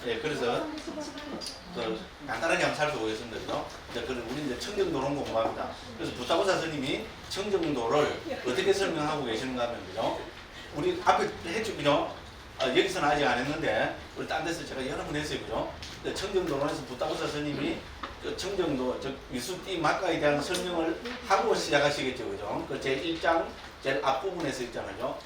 예, 그래서 간단하게 한번 살펴보겠습니다. 그죠? 우리 이제 청정도론 공부합니다. 그래서 부타고사 스님이 청정도를 어떻게 설명하고 계시는가 하면, 그죠? 우리 앞에 했죠, 그죠? 여기서는 아직 안 했는데, 우리 딴 데서 제가 여러 번 했어요, 그죠? 청정도론에서 부타고사 스님이 청정도, 즉, 위수띠 막가에 대한 설명을 하고 시작하시겠죠, 그죠? 그 제1장 제일 앞부분에서 있잖아요.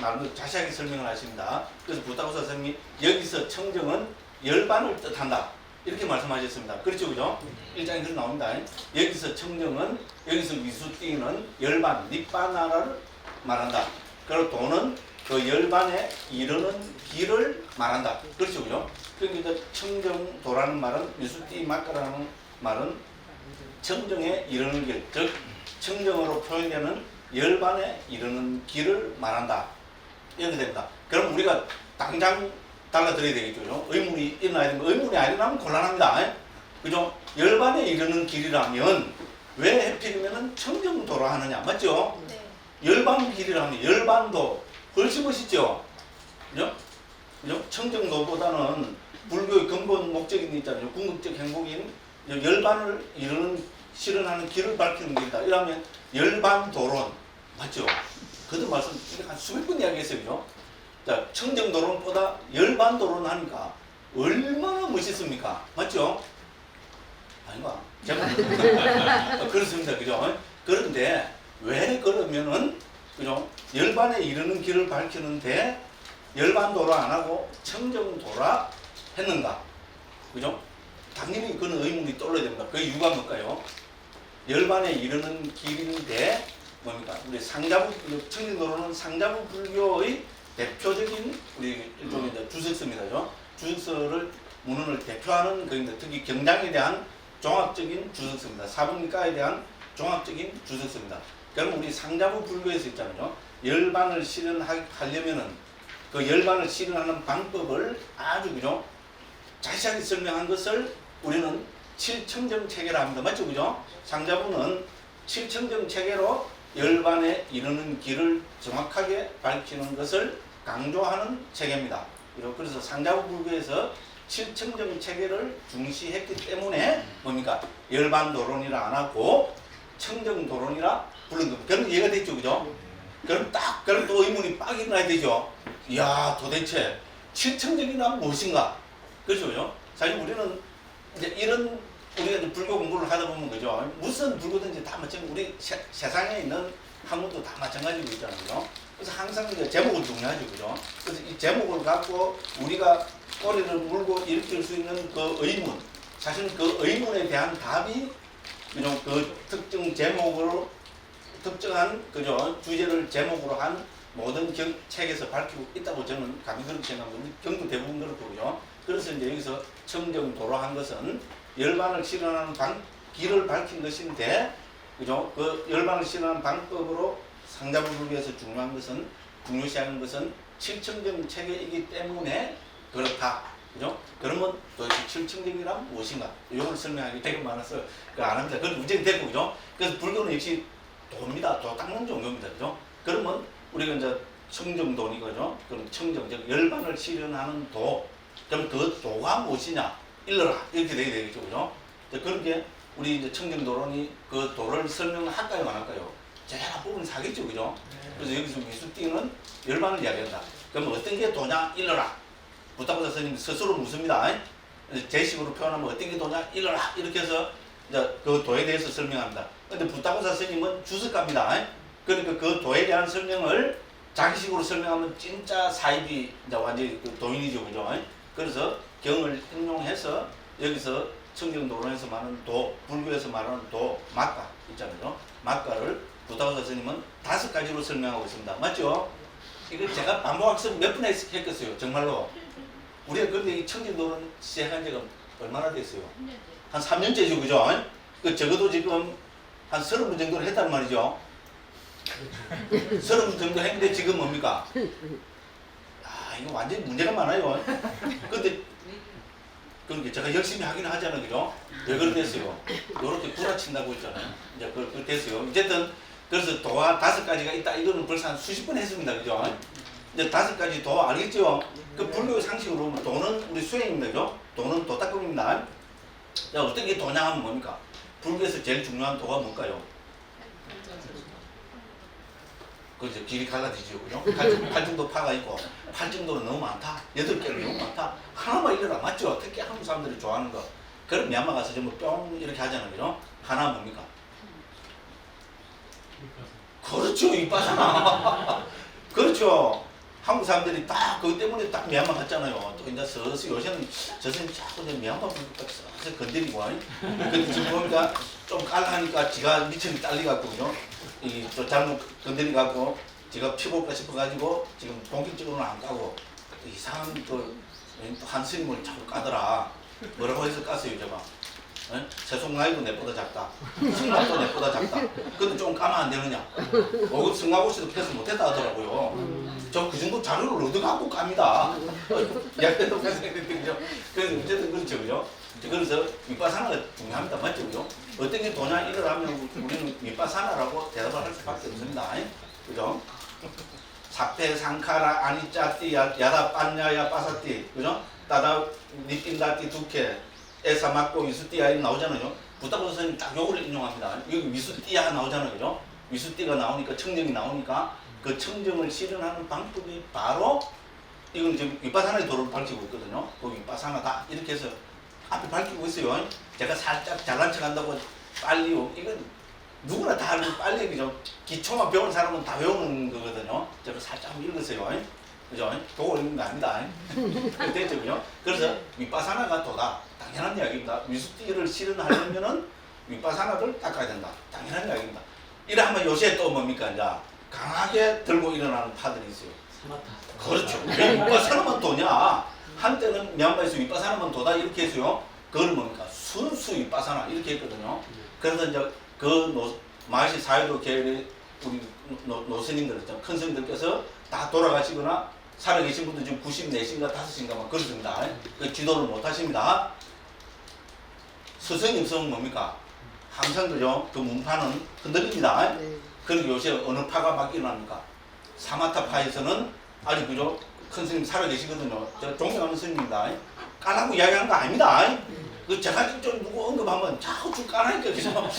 나름 자세하게 설명을 하십니다. 그래서 부타고사 선생님이 여기서 청정은 열반을 뜻한다. 이렇게 말씀하셨습니다. 그렇죠, 그죠? 1장에 그렇게 나옵니다. 여기서 청정은, 여기서 위수띠는 열반, 닉바나를 말한다. 그리고 도는 그 열반에 이르는 길을 말한다. 그렇죠, 그죠? 그러니까 청정도라는 말은, 위수띠 막가라는 말은 청정에 이르는 길, 즉 청정으로 표현되는 열반에 이르는 길을 말한다. 이렇게 됩니다. 그럼 우리가 당장 달라드려야 되겠죠. 의문이 일어나야 되는 거. 의문이 안 일어나면 곤란합니다. 그죠? 열반에 이르는 길이라면 왜 하필이면 청정도로 하느냐. 맞죠? 네. 열반 길이라면 열반도 훨씬 멋있죠? 그죠? 그죠? 청정도보다는 불교의 근본 목적이 있잖아요. 궁극적 행복인 열반을 이루는 실현하는 길을 밝히는 길이다. 이러면 열반도론 맞죠? 그도 말씀 한 수백 번 이야기했어요, 그죠? 자, 청정도론보다 열반도론 하니까 얼마나 멋있습니까? 맞죠? 아닌가? 그렇습니다, 그죠? 그런데 왜 그러면은 그죠? 열반에 이르는 길을 밝히는데 열반도라 안 하고 청정도라 했는가? 그죠? 당연히 그는 의문이 떠올라야 됩니다. 그 이유가 뭘까요? 열반에 이르는 길인데 뭡니까? 우리 상자부 청정도로는 상자부 불교의 대표적인 우리 일종의 주석서입니다. 주석서를 문헌을 대표하는 그 특히 경장에 대한 종합적인 주석서입니다. 사분과에 대한 종합적인 주석서입니다. 그럼 우리 상자부 불교에서 있잖아요. 열반을 실현하려면은 그 열반을 실현하는 방법을 아주 그죠? 자세하게 설명한 것을 우리는 칠청정 체계라 합니다. 맞죠? 그죠? 상자부는 칠청정 체계로 열반에 이르는 길을 정확하게 밝히는 것을 강조하는 체계입니다. 그래서 상자부 불교에서 칠청정 체계를 중시했기 때문에 뭡니까? 열반도론이라 안 하고 청정도론이라 부른 겁니다. 그럼 이해가 됐죠? 그죠? 그럼 또 의문이 빡 일어나야 되죠? 이야, 도대체 칠청정이란 무엇인가? 그렇죠? 그죠? 사실 우리는 이제 우리가 이제 불교 공부를 하다 보면 그죠? 무슨 불교든지 다 마찬가지, 우리 세상에 있는 학문도 다 마찬가지로 있잖아요. 그죠? 그래서 항상 이제 제목은 중요하죠. 그죠? 그래서 이 제목을 갖고 우리가 꼬리를 물고 일으킬 수 있는 그 의문, 사실 그 의문에 대한 답이 그죠? 그 특정 제목으로 특정한 그죠? 주제를 제목으로 한 모든 책에서 밝히고 있다고 저는 감히 그렇게 생각합니다. 경도 대부분 그렇고요. 그래서 이제 여기서 청정도로 한 것은 열반을 실현하는 길을 밝힌 것인데, 그죠? 그 열반을 실현하는 방법으로 상자부 불교에서 중요시하는 것은 칠청정 체계이기 때문에 그렇다. 그죠? 그러면 도대체 칠청정이란 무엇인가? 이걸 설명하기 되게 많아서 안 합니다. 그건 문제는 되고, 그죠? 그래서 불교는 역시 도입니다. 도 닦는 종교입니다. 그죠? 그러면 우리가 이제 청정도니, 그죠? 그럼 청정, 즉 열반을 실현하는 도. 그럼 그 도가 무엇이냐? 일러라. 이렇게 되게 되겠죠. 그죠? 그런 게 우리 이제 청정도론이 그 도를 설명할까요? 안 할까요? 제가 부분 사겠죠. 그죠? 그래서 여기서 위수띠는 열반을 이야기한다. 그럼 어떤 게 도냐? 일러라. 부타고사 스님 스스로 묻습니다. 제식으로 표현하면 어떤 게 도냐? 일러라. 이렇게 해서 이제 그 도에 대해서 설명합니다. 근데 부타고사 스님은 주석가입니다. 그러니까 그 도에 대한 설명을 자기식으로 설명하면 진짜 사입이 이제 완전히 그 도인이죠. 그죠? 그래서 경을 인용해서 여기서 청정도론에서 말하는 도, 불교에서 말하는 도, 막가 있잖아요. 막가를 부타고사 스님은 5가지로 설명하고 있습니다. 맞죠? 이걸 제가 반복학습 몇 번 했겠어요. 정말로. 우리가 그런데 이 청정도론 시작한 지가 얼마나 됐어요? 한 3년째죠. 그죠? 그 적어도 지금 한 30분 정도를 했단 말이죠. 30분 정도 했는데 지금 뭡니까? 이거 완전히 문제가 많아요. 근데 그러니까 제가 열심히 하긴 하잖아요. 그죠? 왜 그렇게 됐어요? 요렇게 구라친다고 했잖아요. 이제 그렇게 됐어요. 어쨌든 그래서 도와 5가지가 있다. 이거는 벌써 한 수십 번 했습니다. 그죠? 이제 5가지 도 알겠죠? 그 불교의 상식으로 보면 도는 우리 수행입니다. 그죠? 도는 도닦음입니다. 자, 어떤 게 도냐 하면 뭡니까? 불교에서 제일 중요한 도가 뭘까요? 그죠? 길이 갈라지죠. 그죠? 팔중도 파가 있고, 팔중도는 너무 많다. 8개는 너무 많다. 하나만 이래라. 맞죠? 특히 한국 사람들이 좋아하는 거. 그럼 미얀마 가서 전부 뿅 이렇게 하잖아요. 그죠? 하나 뭡니까? 그렇죠. 위파사나. 그렇죠. 한국 사람들이 딱 그것 때문에 딱 미얀마 갔잖아요. 또 이제 서서 요새는 저선이 자꾸 이제 미얀마 분들 딱 서서 건드리고 근데 지금 보니까 좀 깔라하니까 지가 미천이 딸리갖고 그죠? 또 잘못 건드리갖고 지가 피볼까 싶어가지고 지금 본격적으로는 안 까고 이상한 또한 스님을 자꾸 까더라. 뭐라고 해서 깠어요 제가. 세송나이도 내보다 작다. 승낙도 내보다 작다. 근데 좀 까면 안 되느냐? 그 승낙고시도 패스 못했다 하더라고요. 저 그 정도 자료를 얻어갖고 깝니다. 약대도 패스했거든요. 그래서 어쨌든 그렇죠, 그죠? 그래서 위파사나가 중요합니다, 맞죠, 그죠? 어떤 게 도냐 이걸 하면 우리는 위파사나라고 대답을 할 수밖에 없습니다, 그죠? 사페 상카라 아니짜띠 야다 빤냐야 빠사띠, 그죠? 따다 니띵다띠 두케 에사 막고 위수띠아 나오잖아요. 부타고 선생님 딱 요거를 인용합니다. 여기 위수띠아 나오잖아요. 그죠? 위수띠가 나오니까 청정이 나오니까 그 청정을 실현하는 방법이 바로 이건 지금 위파사나의 도를 밝히고 있거든요. 그 위파사나다 이렇게 해서 앞에 밝히고 있어요. 제가 살짝 잘난 척 한다고 빨리요. 이건 누구나 다 빨리 그죠? 기초만 배운 사람은 다 외우는 거거든요. 제가 살짝 한번 읽으세요. 그죠? 보고 읽는 거 아닙니다. 됐죠, 그죠? 그래서 위파사나가 도다. 당연한 이야기입니다. 위수띠를 실현하려면은 위파사나를 닦아야 된다. 당연한 이야기입니다. 이러면 요새 또 뭡니까? 이제 강하게 들고 일어나는 파들이 있어요. 그렇죠. 왜 위파사나만 도냐? 한때는 미얀마에서 위파사나만 도다 이렇게 했어요. 그걸 뭡니까? 순수 위파사나 이렇게 했거든요. 그래서 이제 마이시 사회도 계열의 우리 노스님들, 큰 스님들께서 다 돌아가시거나 살아계신 분들 지금 94인가 5인가 막 그렇습니다. 그 지도를 못 하십니다. 스승님 성은 뭡니까? 항상 그죠? 그 문파는 흔들립니다. 그리고 요새 어느 파가 막 일어납니까? 사마타파에서는 아직 그죠? 큰 스님 살아계시거든요. 제가 존경하는 스님입니다. 까라고 이야기하는 거 아닙니다. 그 제가 좀 누구 언급하면 자꾸 쭉 까라니까 그죠?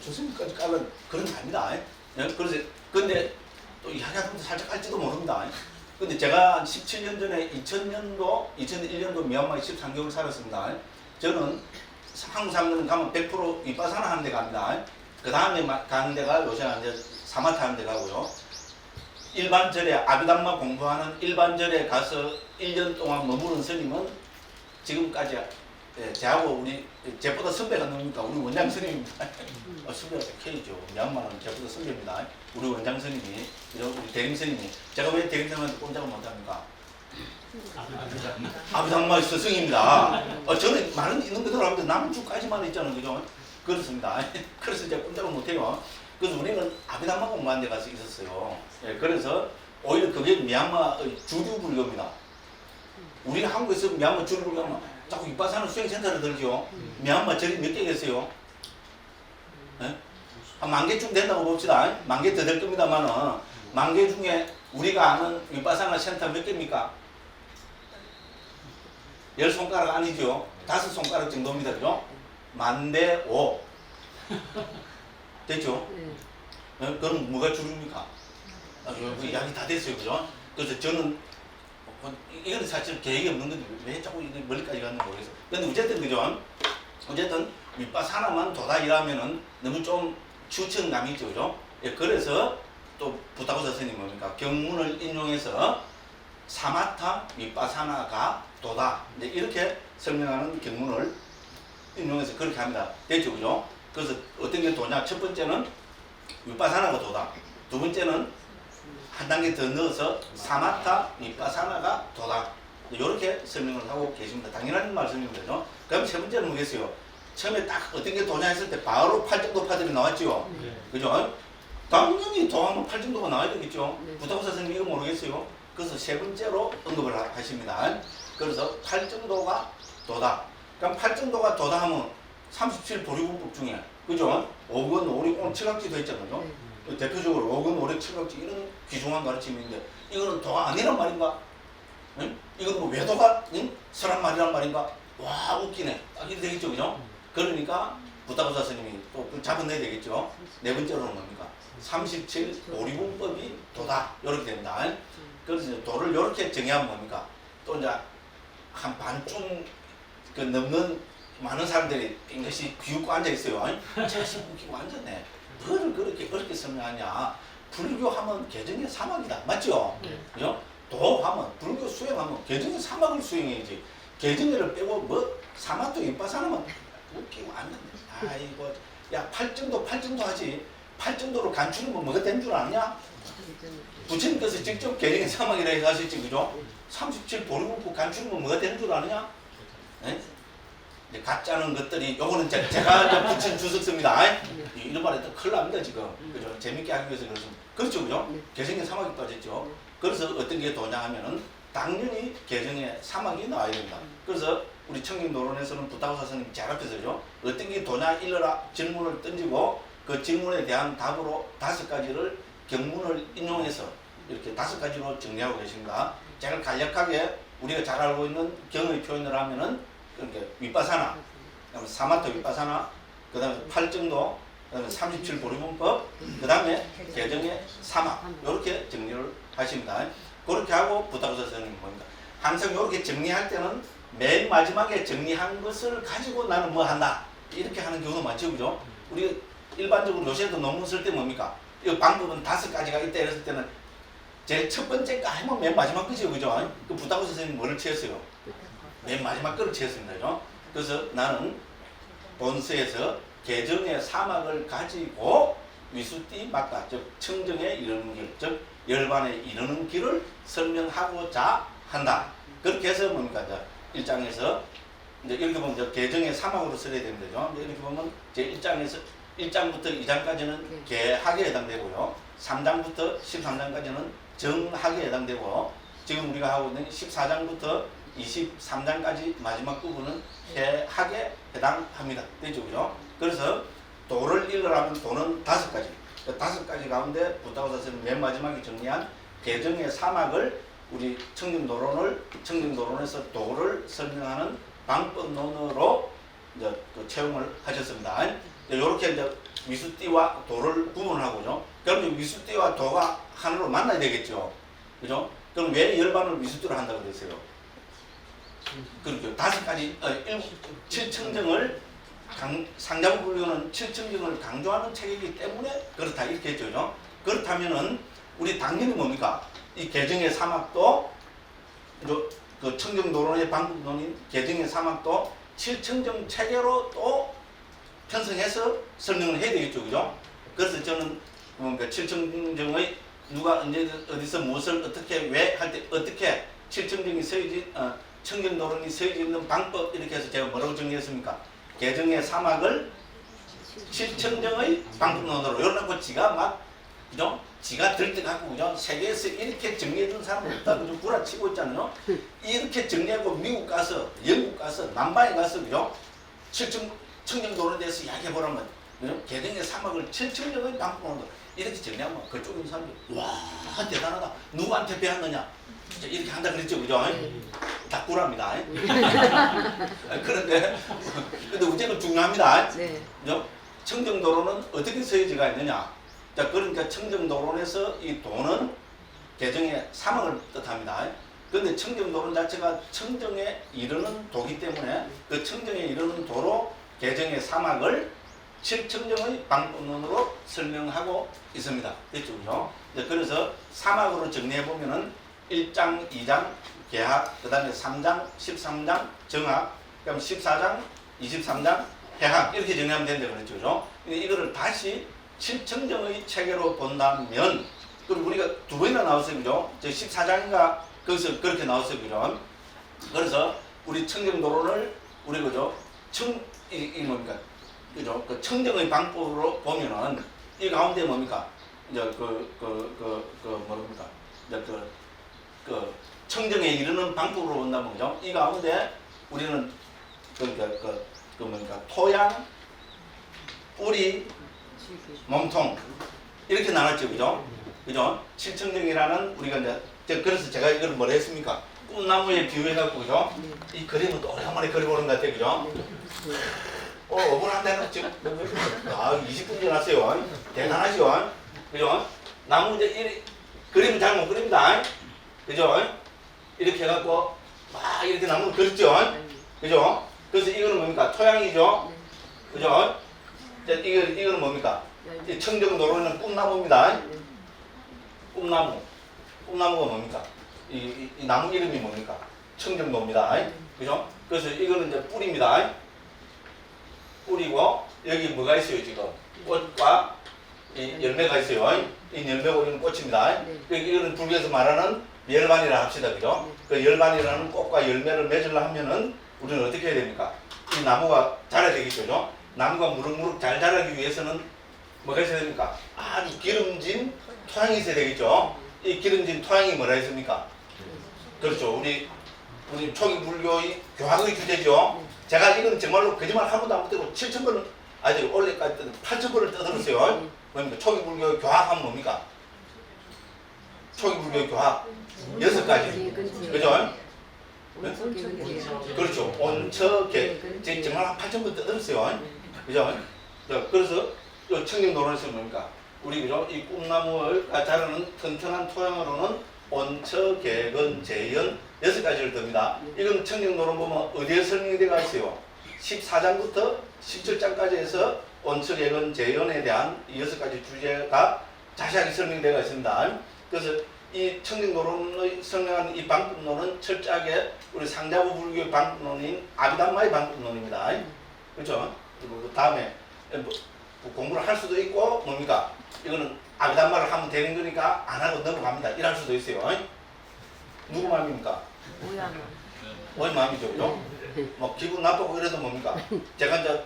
저 스님까지 까라 그런 거 아닙니다. 그래서 근데 또 이야기하다 보면 살짝 깔지도 모릅니다. 근데 제가 17년 전에 2001년도 미얀마에 13개월 살았습니다. 저는 한국 사람들은 가면 100% 위파사나 하는 데 갑니다. 그 다음에 가는 데가 요새 이제 사마타 하는 데 가고요. 일반절에 아비담마 공부하는 일반절에 가서 1년 동안 머무른 스님은 지금까지 저하고 제보다 선배가 누굽니까? 우리 원장 스님입니다. 선배가 K죠. 미얀마는 제보다 선배입니다. 우리 원장 스님이, 우리 대림 스님이. 제가 왜 대림 스님한테 꼼짝을 못합니까? 아비담마 스승입니다. 저는 말은 있는 그대로 하는데 남은 주까지만 있잖아요. 그죠? 그렇습니다. 그래서 제가 꼼짝을 못해요. 그래서 우리는 아비담마 공부하는 데 가서 있었어요. 그래서 오히려 그게 미얀마의 주류 불교입니다. 우리는 한국에서 미얀마 주류 불교는 자꾸 위파사나 수행센터를 들죠. 미얀마 절이 몇 개겠어요? 한 10,000개 된다고 봅시다. 10,000개 더 될 겁니다만은 10,000개 중에 우리가 아는 위파사나 센터 몇 개입니까? 10손가락 아니죠. 5손가락 정도입니다. 그죠? 10,000대 5. 됐죠? 그럼 뭐가 주류입니까? 이야기 다 됐어요. 그죠? 그래서 저는 이건 사실 계획이 없는 건데 왜 자꾸 멀리까지 갔는지 모르겠어요. 근데 어쨌든 그죠? 어쨌든 위파사나만 도다 이라면은 너무 좀 추천감이 있죠. 그죠? 그래서 또 부타고사 스님 뭡니까? 경문을 인용해서 사마타 위파사나가 도다. 이렇게 설명하는 경문을 인용해서 그렇게 합니다. 됐죠? 그죠? 그래서 어떤 게 도냐? 첫 번째는 위파사나가 도다. 두 번째는 한 단계 더 넣어서 사마타 위파사나가 도다. 이렇게 설명을 하고 계십니다. 당연한 말씀입니다. 그럼 세 번째는 뭐겠어요? 처음에 딱 어떤 게 도냐 했을 때 바로 팔정도파들이 나왔죠. 그죠? 당연히 도하면 팔정도가 나와야 되겠죠. 부타고사 선생님 이거 모르겠어요. 그래서 세 번째로 언급을 하십니다. 그래서 팔정도가 도다. 그럼 팔정도가 도다 하면 37 보리군법 중에 그죠? 5권, 5리, 오늘 칠각지도 있잖아요. 대표적으로 5근 5력 7각지 이런 귀중한 가르침이 있는데 이거는 도가 아니란 말인가? 응? 이건 뭐 외도가 응? 설한 말이란 말인가? 와 웃기네. 딱 이렇게 되겠죠, 그죠? 그러니까 부타고사 스님이 또 잡아내야 되겠죠. 네 번째로는 뭡니까? 37 도리분법이 도다 이렇게 됩니다. 그래서 이제 도를 이렇게 정의하면 뭡니까? 또 이제 한 반쯤 그 넘는 많은 사람들이 빙긋이 비웃고 앉아 있어요. 자식 웃기고 앉았네. 뭐를 그렇게 어렵게 설명하냐? 불교하면 개정의 사막이다, 맞죠? 그죠? 도하면 불교 수행하면 개정의 사막을 수행해야지. 개정의를 빼고 뭐 사막도 이빠사나면 웃기고 앉았네. 아이고, 야 팔정도 하지. 팔정도로 간추리면 뭐가 된 줄 아냐? 부처님께서 직접 개정의 사막이라 해서 하셨지, 그죠? 37 도리분법 간추리면 뭐가 되는 줄 아느냐? 네? 이제 가짜는 것들이 요거는 제가 이제 붙인 주석서입니다. 이런 말에 또 큰일 납니다 지금. 그죠? 재밌게 하기 위해서 그렇습니다. 그렇죠, 그죠? 개정의 사막이 빠졌죠. 그래서 어떤 게 도냐 하면은 당연히 개정의 사막이 나와야 됩니다. 그래서 우리 청림노론에서는 부타고사 스님 잘 앞에서죠. 어떤 게 도냐 일러라 질문을 던지고 그 질문에 대한 답으로 5가지를 경문을 인용해서 이렇게 5가지로 정리하고 계십니다. 제가 간략하게 우리가 잘 알고 있는 경의 표현을 하면은 그러니까 윗바사나, 그다음에 사마토 윗바사나, 그다음에 팔정도, 그다음에 37 도리분법, 그다음에 개정의 사막 이렇게 정리를 하십니다. 그렇게 하고 부타고사 스님이 뭡니까? 항상 이렇게 정리할 때는 맨 마지막에 정리한 것을 가지고 나는 뭐 한다 이렇게 하는 경우도 많죠, 그죠? 우리 일반적으로 요새도 논문 쓸 때 뭡니까? 이 방법은 5가지가 있다 이랬을 때는 제일 첫 번째가 하면 맨 마지막 거죠, 그죠? 그 부타고사 스님이 뭐를 취했어요? 맨 마지막 거를 취했습니다, 그죠? 그래서 나는 본서에서 개정의 사막을 가지고 위수띠 막가, 즉 청정에 이르는 길, 즉 열반에 이르는 길을 설명하고자 한다. 그렇게 해서 뭡니까? 이제 1장에서 이제 이렇게 보면 이제 개정의 사막으로 써야 됩니다, 그죠? 이렇게 보면 제 1장에서 1장부터 2장까지는 개학에 해당되고요. 3장부터 13장까지는 정학에 해당되고 지금 우리가 하고 있는 14장부터 23장까지 마지막 부분은 해학에 해당합니다. 되죠, 그죠? 그래서 도를 읽으라면 도는 5가지. 5가지 가운데 부타고사 스님 맨 마지막에 정리한 개정의 사막을 우리 청정도론에서 도를 설명하는 방법론으로 이제 그 채용을 하셨습니다. 이렇게 이제 위수띠와 도를 구분하고죠. 그럼 위수띠와 도가 하나로 만나야 되겠죠, 그죠? 그럼 왜 열반을 위수띠로 한다고 그랬어요? 그렇죠. 5가지, 7청정을 상자부불교는 7청정을 강조하는 책이기 때문에 그렇다 이렇게 했죠, 그죠? 그렇다면은 우리 당연히 뭡니까? 이 개정의 사막도 그 청정도론의 방법론인 개정의 사막도 7청정 체계로 또 편성해서 설명을 해야 되겠죠, 그죠? 그래서 저는 그 7청정의 누가 언제 어디서 무엇을 어떻게 왜 할 때 어떻게 7청정이 서야지 청정도론이 서야지 있는 방법 이렇게 해서 제가 뭐라고 정리했습니까? 개정의 사막을 7청정의 방법론으로 열어놓고 지가 막 그죠? 지가 들뜨가고 그죠? 세계에서 이렇게 정리해준 사람은 없다고 좀 구라치고 있잖아요. 이렇게 정리하고 미국 가서 영국 가서 남반에 가서 그죠? 7청정도론에 대해서 이야기해보라면 그죠? 개정의 사막을 7청정의 방법론으로 이렇게 정리하면 그쪽에 있는 사람들이 와 대단하다. 누구한테 배웠느냐? 이렇게 한다 그랬죠, 그죠? 다 구랍니다. 그런데 우제는 중요합니다. 네. 그죠? 청정도론은 어떻게 서예지가 있느냐? 자, 그러니까 청정도론에서 이 도는 개정의 사막을 뜻합니다. 그런데 청정도론 자체가 청정에 이르는 도기 때문에 그 청정에 이르는 도로 개정의 사막을 7청정의 방법론으로 설명하고 있습니다. 됐죠, 그죠? 그래서 사막으로 정리해보면은 1장, 2장, 개학, 그 다음에 3장, 13장, 정학, 그럼 14장, 23장, 해학 이렇게 정리하면 된다고 그랬죠, 그죠? 이거를 다시 7청정의 체계로 본다면 그럼 우리가 2번이나 나왔어요, 그죠? 저 14장인가 거기서 그렇게 나왔어요, 그죠? 그래서 우리 청정도론을 우리 그죠? 이 뭡니까? 그죠? 그 청정의 방법으로 보면은 이 가운데 뭡니까? 이제 뭐랍니까? 이제 그 청정에 이르는 방법으로 본다면 그죠? 이 가운데 우리는 뭡니까? 토양, 뿌리, 몸통 이렇게 나눴죠, 그죠? 그죠? 칠청정이라는 우리가 그래서 제가 이걸 뭐라 했습니까? 꿈나무에 비유해갖고, 그죠? 이 그림은 또 오랜만에 그려보는 것 같아요, 그죠? 억울한데, 지금. 20분 지났어요. 대단하죠? 그죠? 나무 이제 그림은 잘 못 그립니다. 그죠? 이렇게 해갖고, 막 이렇게 나무를 그렸죠? 그죠? 그래서 이거는 뭡니까? 토양이죠? 그죠? 이거는 뭡니까? 이 청정도로는 꿈나무입니다. 꿈나무. 꿈나무가 뭡니까? 이 나무 이름이 뭡니까? 청정도입니다. 그죠? 그래서 이거는 이제 뿌리입니다. 뿌리고, 여기 뭐가 있어요, 지금? 꽃과 이 열매가 있어요. 이 열매고 이건 꽃입니다. 이거는 불교에서 말하는 열반이라 합시다. 그죠? 그 열반이라는 꽃과 열매를 맺으려 하면은 우리는 어떻게 해야 됩니까? 이 나무가 자라야 되겠죠. 그죠? 나무가 무럭무럭 잘 자라기 위해서는 뭐가 있어야 됩니까? 아주 기름진 토양이 있어야 되겠죠. 이 기름진 토양이 뭐라 했습니까? 그렇죠. 우리 초기 불교의 교학의 주제죠. 제가 이거는 정말로 거짓말 한 번도 안 못하고 7,000번을 아직 원래까지 8,000번을 떠들었어요. 뭡니까? 초기 불교 교학하면 뭡니까? 초기 불교 교학 6가지. 그죠? 네? 그렇죠. 온처계. 정말 한 8,000번 떠들었어요. 그죠? 그래서 청정도로에서 뭡니까? 우리 그죠? 이 꿈나무가 자라는 튼튼한 토양으로는 온처, 개근, 재연 6가지를 듭니다. 이건 청정도로 보면 어디에 설명이 되어 있어요? 14장부터 17장까지 해서 온처, 개근, 재연에 대한 6가지 주제가 자세하게 설명되어 있습니다. 그래서 이 청정도론의 설명하는 이 방법론은 철저하게 우리 상자부 불교의 방법론인 아비담마의 방법론입니다. 그렇죠? 그리고 그 다음에 뭐 공부를 할 수도 있고 뭡니까? 이거는 아비담마를 하면 되는 거니까 안 하고 넘어갑니다. 이럴 수도 있어요. 누구 마음입니까? 오의 마음이죠. 그죠? 뭐 기분 나쁘고 이래도 뭡니까? 제가 이제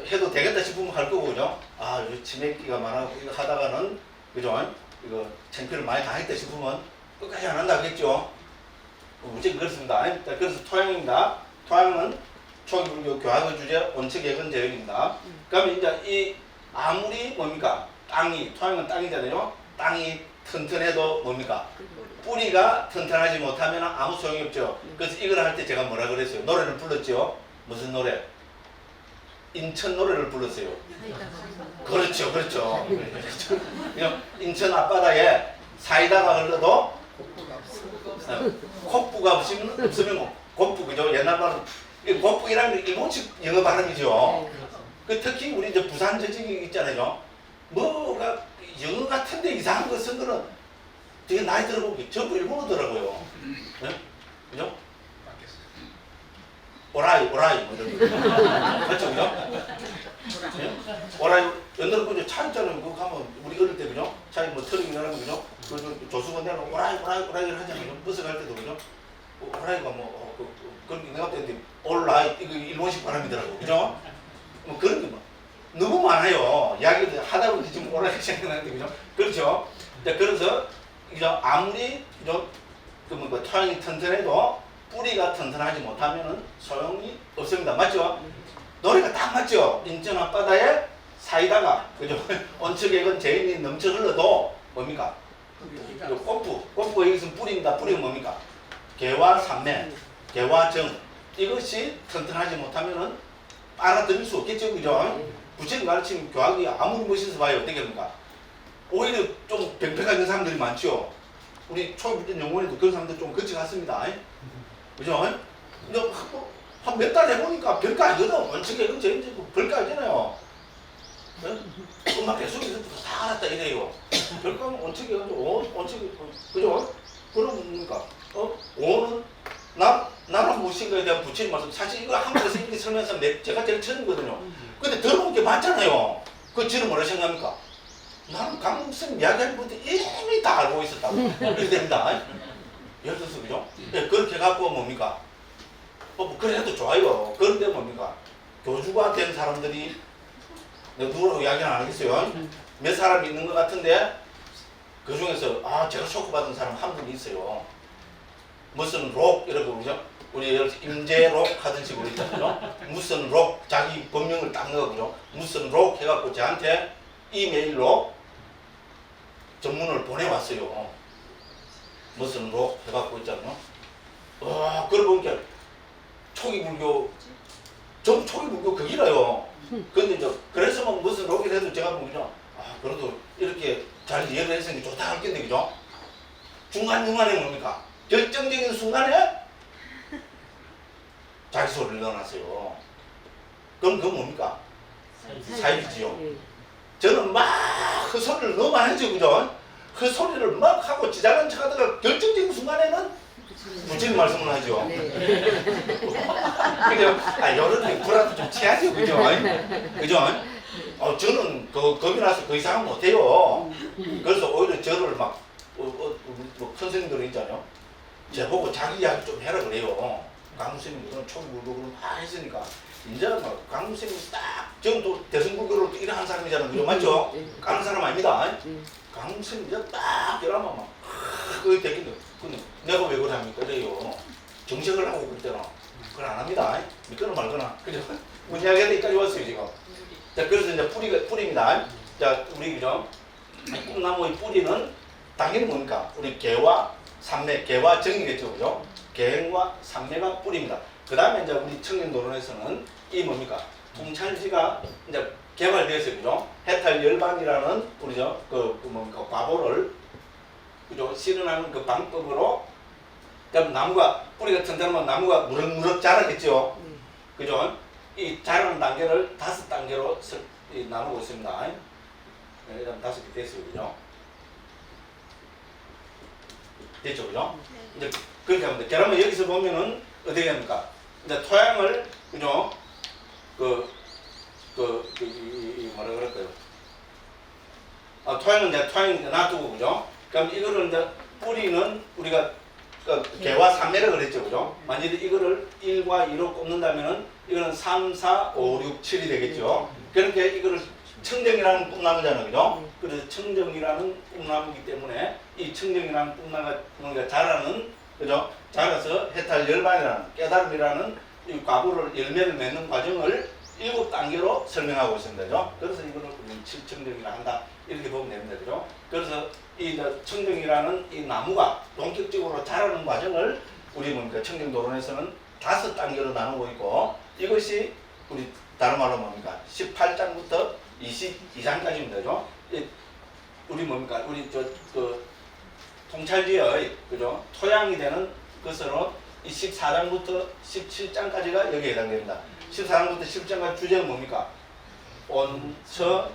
해도 되겠다 싶으면 할 거고, 그죠? 아, 치맥기가 많아고 이거 하다가는, 그죠? 이거 창피를 많이 당했다 싶으면 끝까지 안 한다 하겠죠? 무조건 그렇습니다. 그래서 토양입니다. 토양은 초기 불교 교학의 주제 온처, 개근, 재연입니다. 그러면 이제 이 아무리 뭡니까? 토양은 땅이잖아요. 땅이 튼튼해도 뭡니까? 뿌리가 튼튼하지 못하면 아무 소용이 없죠. 그래서 이걸 할 때 제가 뭐라 그랬어요? 노래를 불렀죠. 무슨 노래? 인천 노래를 불렀어요. 그렇죠, 그렇죠. 인천 앞바다에 사이다가 흘러도 콧부가 없으면 콧부, 그죠? 옛날 말은 콧부이라는 게 일본식 영어 발음이죠. 그 특히 우리 이제 부산 저쪽이 있잖아요. 뭐가 영어 같은데 이상한 거 쓴 거는 되게 나이 들어보기 전부 일본어더라고요. 네? 그죠? 오라이 뭐 이런 거. 그렇죠, 그죠? 네? 오라이 옛날에 그죠? 차 있잖아요. 그거 가면 우리 어릴 때 그죠? 차에 뭐 트럭이 나가면 그죠? 그 조수건 내가 오라이 하잖아요. 버스 갈 때도 그죠? 오라이가 그런 게 내가 그때 올라이 이거 일본식 발음이더라고, 그죠? 뭐 그런 게 너무 많아요. 이야기를 하다 보니 지금 오라이 생각나는데, 그죠? 그렇죠? 그래서 그죠? 아무리 그죠? 그 토양이 튼튼해도 뿌리가 튼튼하지 못하면은 소용이 없습니다. 맞죠? 노래가 딱 맞죠? 인천 앞바다에 사이다가 그죠? 온처, 개근, 재연이 넘쳐 흘러도 뭡니까? 꽃부가 여기서 뿌리입니다. 뿌리가 뭡니까? 개와 산매, 개와 정 이것이 튼튼하지 못하면은 알아들을 수 없겠죠, 그죠? 부처님 가르치는 교학이 아무리 멋있어 봐요. 어떻게 합니까? 오히려 좀 병폐가 사람들이 많죠. 우리 초기부터 영원에도 그런 사람들 좀 거쳐갔습니다. 그죠? 근데 한 몇 달 해보니까 별거 아니거든. 원칙에 그건 제일 별거 아니잖아요. 엄마 뱃속에서 다 알았다 이래요. 별거 하면 원칙에 원칙에 그죠? 그러니까 오는 나는 무엇인가에 대한 부처님 말씀 사실 이거 한국에서 이렇게 설명해서 제가 제일 처음이거든요. 근데 들어본 게 맞잖아요. 그 지는 뭐라 생각합니까? 나는 강목스님 이야기하는 분들 이미 다 알고 있었다고. 이렇게 됩니다. 예를 들어서, 그죠? 네, 그렇게 갖고 뭡니까? 뭐 그래도 좋아요. 그런데 뭡니까? 교주가 된 사람들이 내가 누구라고 이야기는 안 하겠어요. 몇 사람 있는 것 같은데 그 중에서 제가 쇼크받은 사람 한 분이 있어요. 무슨 록 이러고, 그죠? 우리 임재록 하던 식으로 있잖아요. 무슨 록 자기 법명을 딱 넣어, 그죠? 무슨 록 해갖고 저한테 이메일로 전문을 보내왔어요. 무슨 록 해갖고 있잖아요. 그러고 보니까 초기 불교, 전 초기 불교 극이라요. 근데 이제 그래서 뭐 무슨 록이라 해도 제가 보기죠. 그래도 이렇게 잘 이해를 했으니 좋다 할 텐데, 그죠? 중간중간에 뭡니까? 결정적인 순간에 자기 소리를 넣어놨어요. 그럼 그건 뭡니까? 사입이지요. 저는 막 그 소리를 너무 안 했죠, 그죠? 그 소리를 막 하고 지잘난 척 하다가 결정적인 순간에는 부처님 말씀을 하죠. 그죠? 여러분이 불안도 좀 취하죠, 그죠? 그죠? 저는 겁이 나서 그 이상은 못해요. 그래서 오히려 저를 막, 뭐 큰 스님들은 있잖아요. 제보고 자기 이야기 좀 해라 그래요. 강무스님이 그런 초기불교를 막 했으니까. 이제 막 강무스님이 딱, 지금 또 대승불교로 또 일하는 사람이잖아요. 그죠? 맞죠? 까는 사람 아닙니다. 강무스님이 이제 딱 이러면 막, 그게 되겠네. 근데 내가 왜 그러합니까? 그래요. 정색을 하고 그때는. 그걸 안 합니다. 믿거나 말거나. 그죠? 문 이야기가 여기까지 왔어요, 지금. 자, 그래서 이제 뿌리입니다. 자, 우리, 그죠? 꿈나무의 뿌리는 당연히 뭡니까? 우리 개와 삼매, 개와 정이겠죠, 그죠? 개와 삼매가 뿌리입니다. 그 다음에 이제 우리 청년도론에서는 이 뭡니까? 통찰지가 이제 개발되었어요, 그죠? 해탈열반이라는 우리죠, 뭡니까? 과보를, 그죠? 실현하는 그 방법으로, 그럼 나무가, 뿌리가 튼튼하면 나무가 무럭무럭 자라겠죠? 그죠? 이 자라는 단계를 5단계로 나누고 있습니다. 일단 5개 됐어요, 그죠? 됐죠, 그죠? 이제 그렇게 합니다. 그러면 여기서 보면은 어떻게 합니까? 이제 토양을, 그죠? 뭐라 그럴까요? 토양은 이제 놔두고, 그죠? 그럼 이거를 이제 뿌리는 우리가 개와 삼매라 그랬죠, 그죠? 만약에 이거를 1과 2로 꼽는다면은 이거는 3, 4, 5, 6, 7이 되겠죠. 그러니까 이거를 청정이라는 꿈나무잖아요, 그죠? 그래서 청정이라는 꿈나무이기 때문에 이 청정이라는 꿈나무가 자라는, 그죠? 자라서 해탈열반이라는 깨달음이라는 이 과보를 열매를 맺는 과정을 7단계로 설명하고 있습니다, 그죠? 그래서 이거를 칠청정이라 한다 이렇게 보면 됩니다, 그죠? 그래서 이 청정이라는 이 나무가 본격적으로 자라는 과정을 우리 뭡니까? 청정도론에서는 5단계로 나누고 있고, 이것이 우리 다른 말로 뭡니까? 18장부터 22장까지입니다, 그죠? 우리 뭡니까? 우리 통찰지의, 그죠? 토양이 되는 것으로 이 14장부터 17장까지가 여기에 해당됩니다. 14장부터 17장까지 주제는 뭡니까? 온처,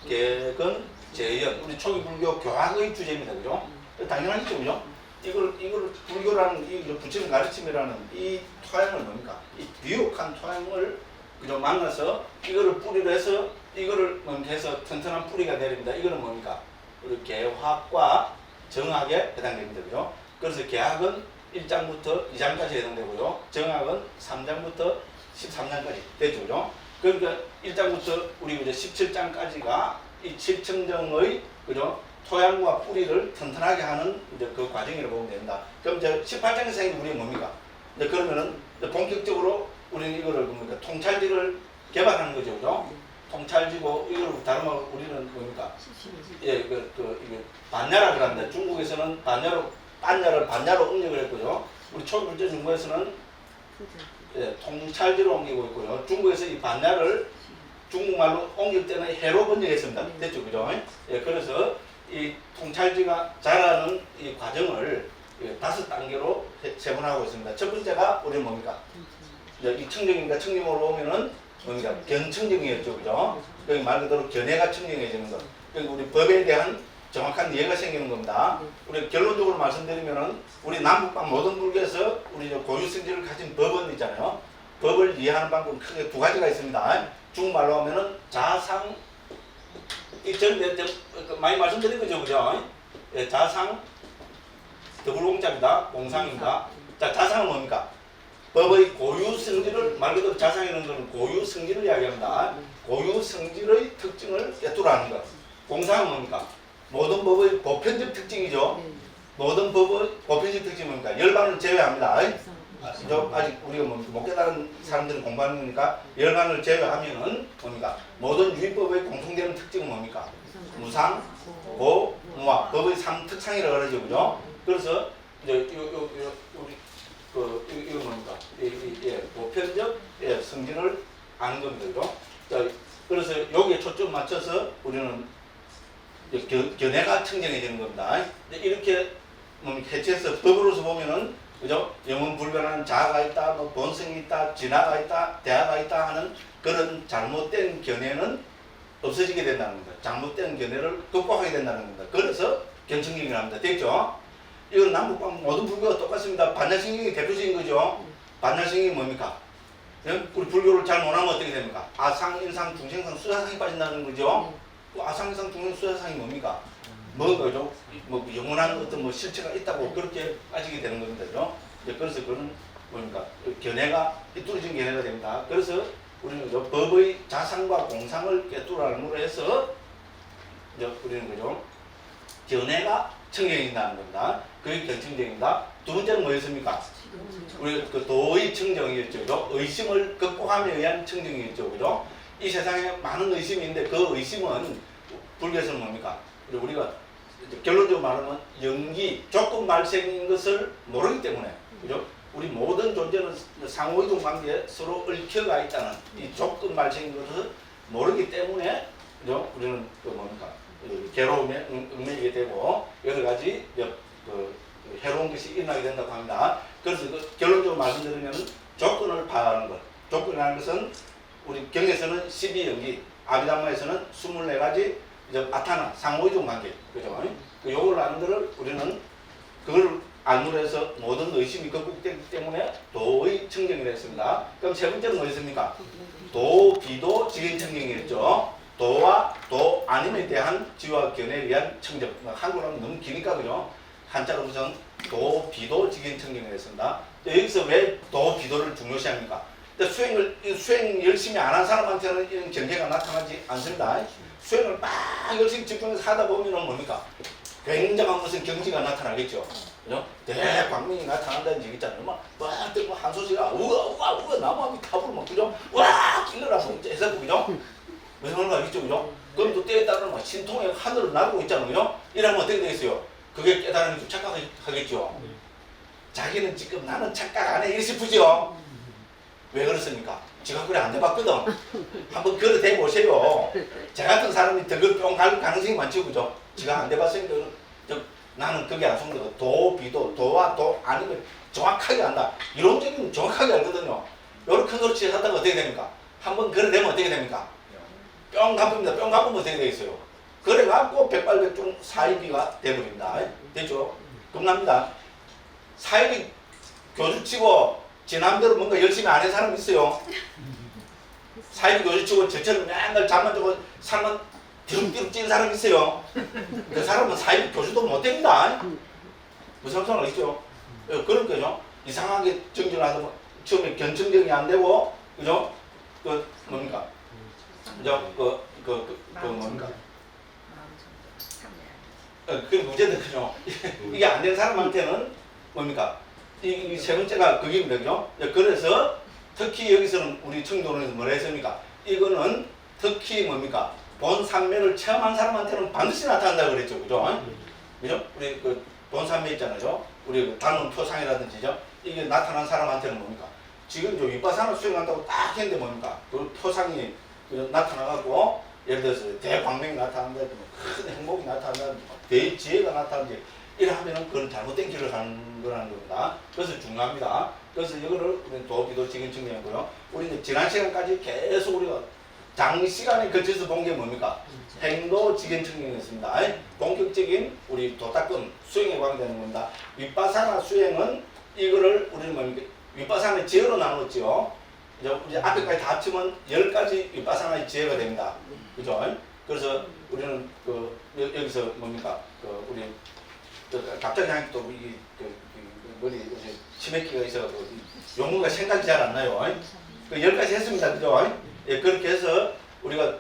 개근, 재연. 우리 초기 불교 교학의 주제입니다, 그죠? 당연하겠죠, 그죠? 이걸 불교라는 이 부처님 가르침이라는 이 토양을 뭡니까? 이 비옥한 토양을, 그죠? 만나서 이거를 뿌리로 해서 이거를 해서 튼튼한 뿌리가 내립니다. 이거는 뭡니까? 우리 개학과 정학에 해당됩니다, 그죠? 그래서 개학은 1장부터 2장까지 해당되고요. 정학은 3장부터 13장까지 됐죠, 그죠? 그러니까 1장부터 우리 이제 17장까지가 이 칠청정의, 그죠? 토양과 뿌리를 튼튼하게 하는 이제 그 과정이라고 보면 됩니다. 그럼 이제 18장에서 생긴 우리는 뭡니까? 이제 그러면은 이제 본격적으로 우리는 이거를 뭡니까? 통찰지를 개발하는 거죠, 그죠? 통찰지고 이걸 다른 말로 우리는 뭡니까? 예, 이게 반야라 그럽니다. 중국에서는 반야를 응력을 했고요. 우리 초불제 중국에서는 통찰지로 옮기고 있고요. 중국에서 이 반야를 중국말로 옮길 때는 해로 번역했습니다. 됐죠, 그죠? 예, 그래서 이 통찰지가 자라는 이 과정을 5단계로 세분하고 있습니다. 첫 번째가 우리 뭡니까? 이 청정이니까 청정으로 오면은 뭡니까? 견청정이었죠, 그죠? 여기 말 그대로 견해가 청정해지는 것. 그리고 우리 법에 대한 정확한 이해가 생기는 겁니다. 우리 결론적으로 말씀드리면은 우리 남북방 모든 불교에서 우리 고유 성질을 가진 법은 있잖아요. 법을 이해하는 방법은 크게 2가지가 있습니다. 중국말로 하면은 자상, 많이 말씀드린 거죠, 그죠? 예, 자상, 더불공자입니다. 공상입니다. 자, 자상은 뭡니까? 법의 고유 성질을, 말 그대로 자상이라는 것은 고유 성질을 이야기합니다. 고유 성질의 특징을 꿰뚫어하는 것. 공상은 뭡니까? 모든 법의 보편적 특징이죠. 모든 법의 보편적 특징이 뭡니까? 열반을 제외합니다. 아직 우리가 못 깨달은 사람들이 공부하는 거니까 열반을 제외하면은 뭡니까? 모든 유의법의 공통되는 특징은 뭡니까? 무상, 고, 무화. 법의 3특상이라고 그러죠, 그죠? 그래서 이제 우리 이거 뭡니까? 보편적 성질을 아는 겁니다, 그죠? 자, 그래서 여기에 초점 맞춰서 우리는 견해가 청정해지는 겁니다. 이렇게 해체해서 법으로서 보면은 그죠? 영원 불변한 자아가 있다, 뭐 본성이 있다, 진화가 있다, 대화가 있다 하는 그런 잘못된 견해는 없어지게 된다는 겁니다. 잘못된 견해를 극복하게 된다는 겁니다. 그래서 견청경이라고 합니다. 됐죠? 이건 남북방 모든 불교가 똑같습니다. 반야신경이 대표적인 거죠. 반야신경이 뭡니까? 우리 불교를 잘 못하면 어떻게 됩니까? 아상, 인상, 중생상, 수사상이 빠진다는 거죠. 아상, 인상, 중생, 수사상이 뭡니까? 뭔 거죠? 뭐 영원한 어떤 뭐 실체가 있다고 그렇게 빠지게 되는 겁니다. 그죠? 그래서 그런 뭡니까? 견해가 삐뚤어진 견해가 됩니다. 그래서 우리는 법의 자상과 공상을 깨뚫음으로 해서 우리는 그죠? 견해가 청정해진다는 겁니다. 그게 견청정입니다. 두 번째는 뭐였습니까? 우리 그 도의 청정이었죠. 그죠? 의심을 극복함에 의한 청정이었죠. 그죠? 이 세상에 많은 의심이 있는데 그 의심은 불교에서는 뭡니까? 우리가 결론적으로 말하면 연기, 조건 발생인 것을 모르기 때문에, 그죠? 우리 모든 존재는 상호이동 관계에 서로 얽혀가 있다는 이 조건 발생인 것을 모르기 때문에, 그죠? 우리는 그 뭡니까? 괴로움에 얽매이게 되고 여러 가지 해로운 것이 일어나게 된다고 합니다. 그래서 결론적으로 말씀드리면 조건을 파악하는 것. 조건이라는 것은 우리 경에서는 12연기, 아비담마에서는 24가지 아타나, 상호이동 관계. 그죠? 요걸 아는 거를 우리는 그걸 알므로 해서 모든 의심이 극복되기 때문에 도의 청정이라 했습니다. 그럼 세 번째는 뭐였습니까? 도, 비도, 직인청정이었죠. 도와 도 아님에 대한 지와 견해에 의한 청정. 한국어로 하면 너무 기니까 그죠? 한자로 우선 도, 비도, 직인청정이라 했습니다. 여기서 왜 도, 비도를 중요시합니까? 수행 열심히 안 한 사람한테는 이런 경계가 나타나지 않습니다. 수행을 막 열심히 집중해서 하다 보면은 뭡니까? 굉장한 무슨 경지가 나타나겠죠. 그죠? 대광명이 나타난다는 얘기 있잖아요. 막 한소시가 우와 나무함이 탑으로 막 그죠? 와 길러라서 이제 해서 그죠? 무슨 말인가 알겠죠, 그죠? 그럼 또 때에 따라 막 신통에 하늘을 날고 있잖아요, 그죠? 이러면 어떻게 되겠어요? 그게 깨달으면 좀 착각하겠죠. 자기는 지금 나는 착각 안 해 이렇게 싶으죠. 왜 그렇습니까? 제가 그래 안 해봤거든. 한번 걸어 대보세요. 저 같은 사람이 덩글 뿅 갈 가능성이 많죠, 그죠? 제가 안 해봤으니까 나는 그게 안 속는 거. 도, 비도, 도와 도 아니면 정확하게 안다. 이론적인 정확하게 알거든요. 요렇게 큰 소리 치서 하다가 어떻게 됩니까? 한번 걸어 대면 어떻게 됩니까? 뿅 가쁩니다. 뿅 가쁘면 어떻게 되겠어요? 그래갖고 백발백중 사이비가 돼버립니다. 됐죠? 겁납니다. 사이비 교주치고 지남대로 뭔가 열심히 안 한 사람 있어요. 사이비 교주치고 저처럼 맨날 잠만 자고 살만 뒤룩뒤룩 찌는 사람 있어요. 그 사람은 사이비 교주도 못 됩니다. 무슨 상관 있죠? 그런 거죠. 이상하게 정진을 하다 보면 처음에 견청정이 안 되고, 그죠? 뭡니까? 그죠? 뭡니까? 그 문제는 그죠? 이게 안 된 사람한테는 뭡니까? 이 세 번째가 그게입니다. 그죠? 그래서 특히 여기서는 우리 청도론에서 뭐라 했습니까? 이거는 특히 뭡니까? 본산매를 체험한 사람한테는 반드시 나타난다고 그랬죠. 그죠? 그죠? 우리 본산매 있잖아요. 우리 닮은 표상이라든지죠. 이게 나타난 사람한테는 뭡니까? 지금 윗바산을 수행한다고 딱 했는데 뭡니까? 그 표상이 나타나갖고 예를 들어서 대광명이 나타난다든지 큰 행복이 나타난다든지 대지혜가 나타난다든지 이러하면은 그건 잘못된 길을 가는 거라는 겁니다. 그래서 중요합니다. 그래서 이거를 우리는 도비도 지금 증명했고요. 우리는 지난 시간까지 계속 우리가 장시간에 걸쳐서 본 게 뭡니까? 행도 지견 증명이었습니다. 본격적인 우리 도닦은 수행에 관계되는 겁니다. 윗바사나 수행은 이거를 우리는 뭡니까? 윗바사나의 지혜로 나눴죠. 이제 앞에까지 다 합치면 10가지 윗바사나의 지혜가 됩니다. 그죠? 그래서 우리는 여기서 뭡니까? 우리 갑자기 하니까 또 머리 치매기가 있어가지고 용어가 생각이 잘 안 나요. 10가지 했습니다. 그죠? 예, 그렇게 해서 우리가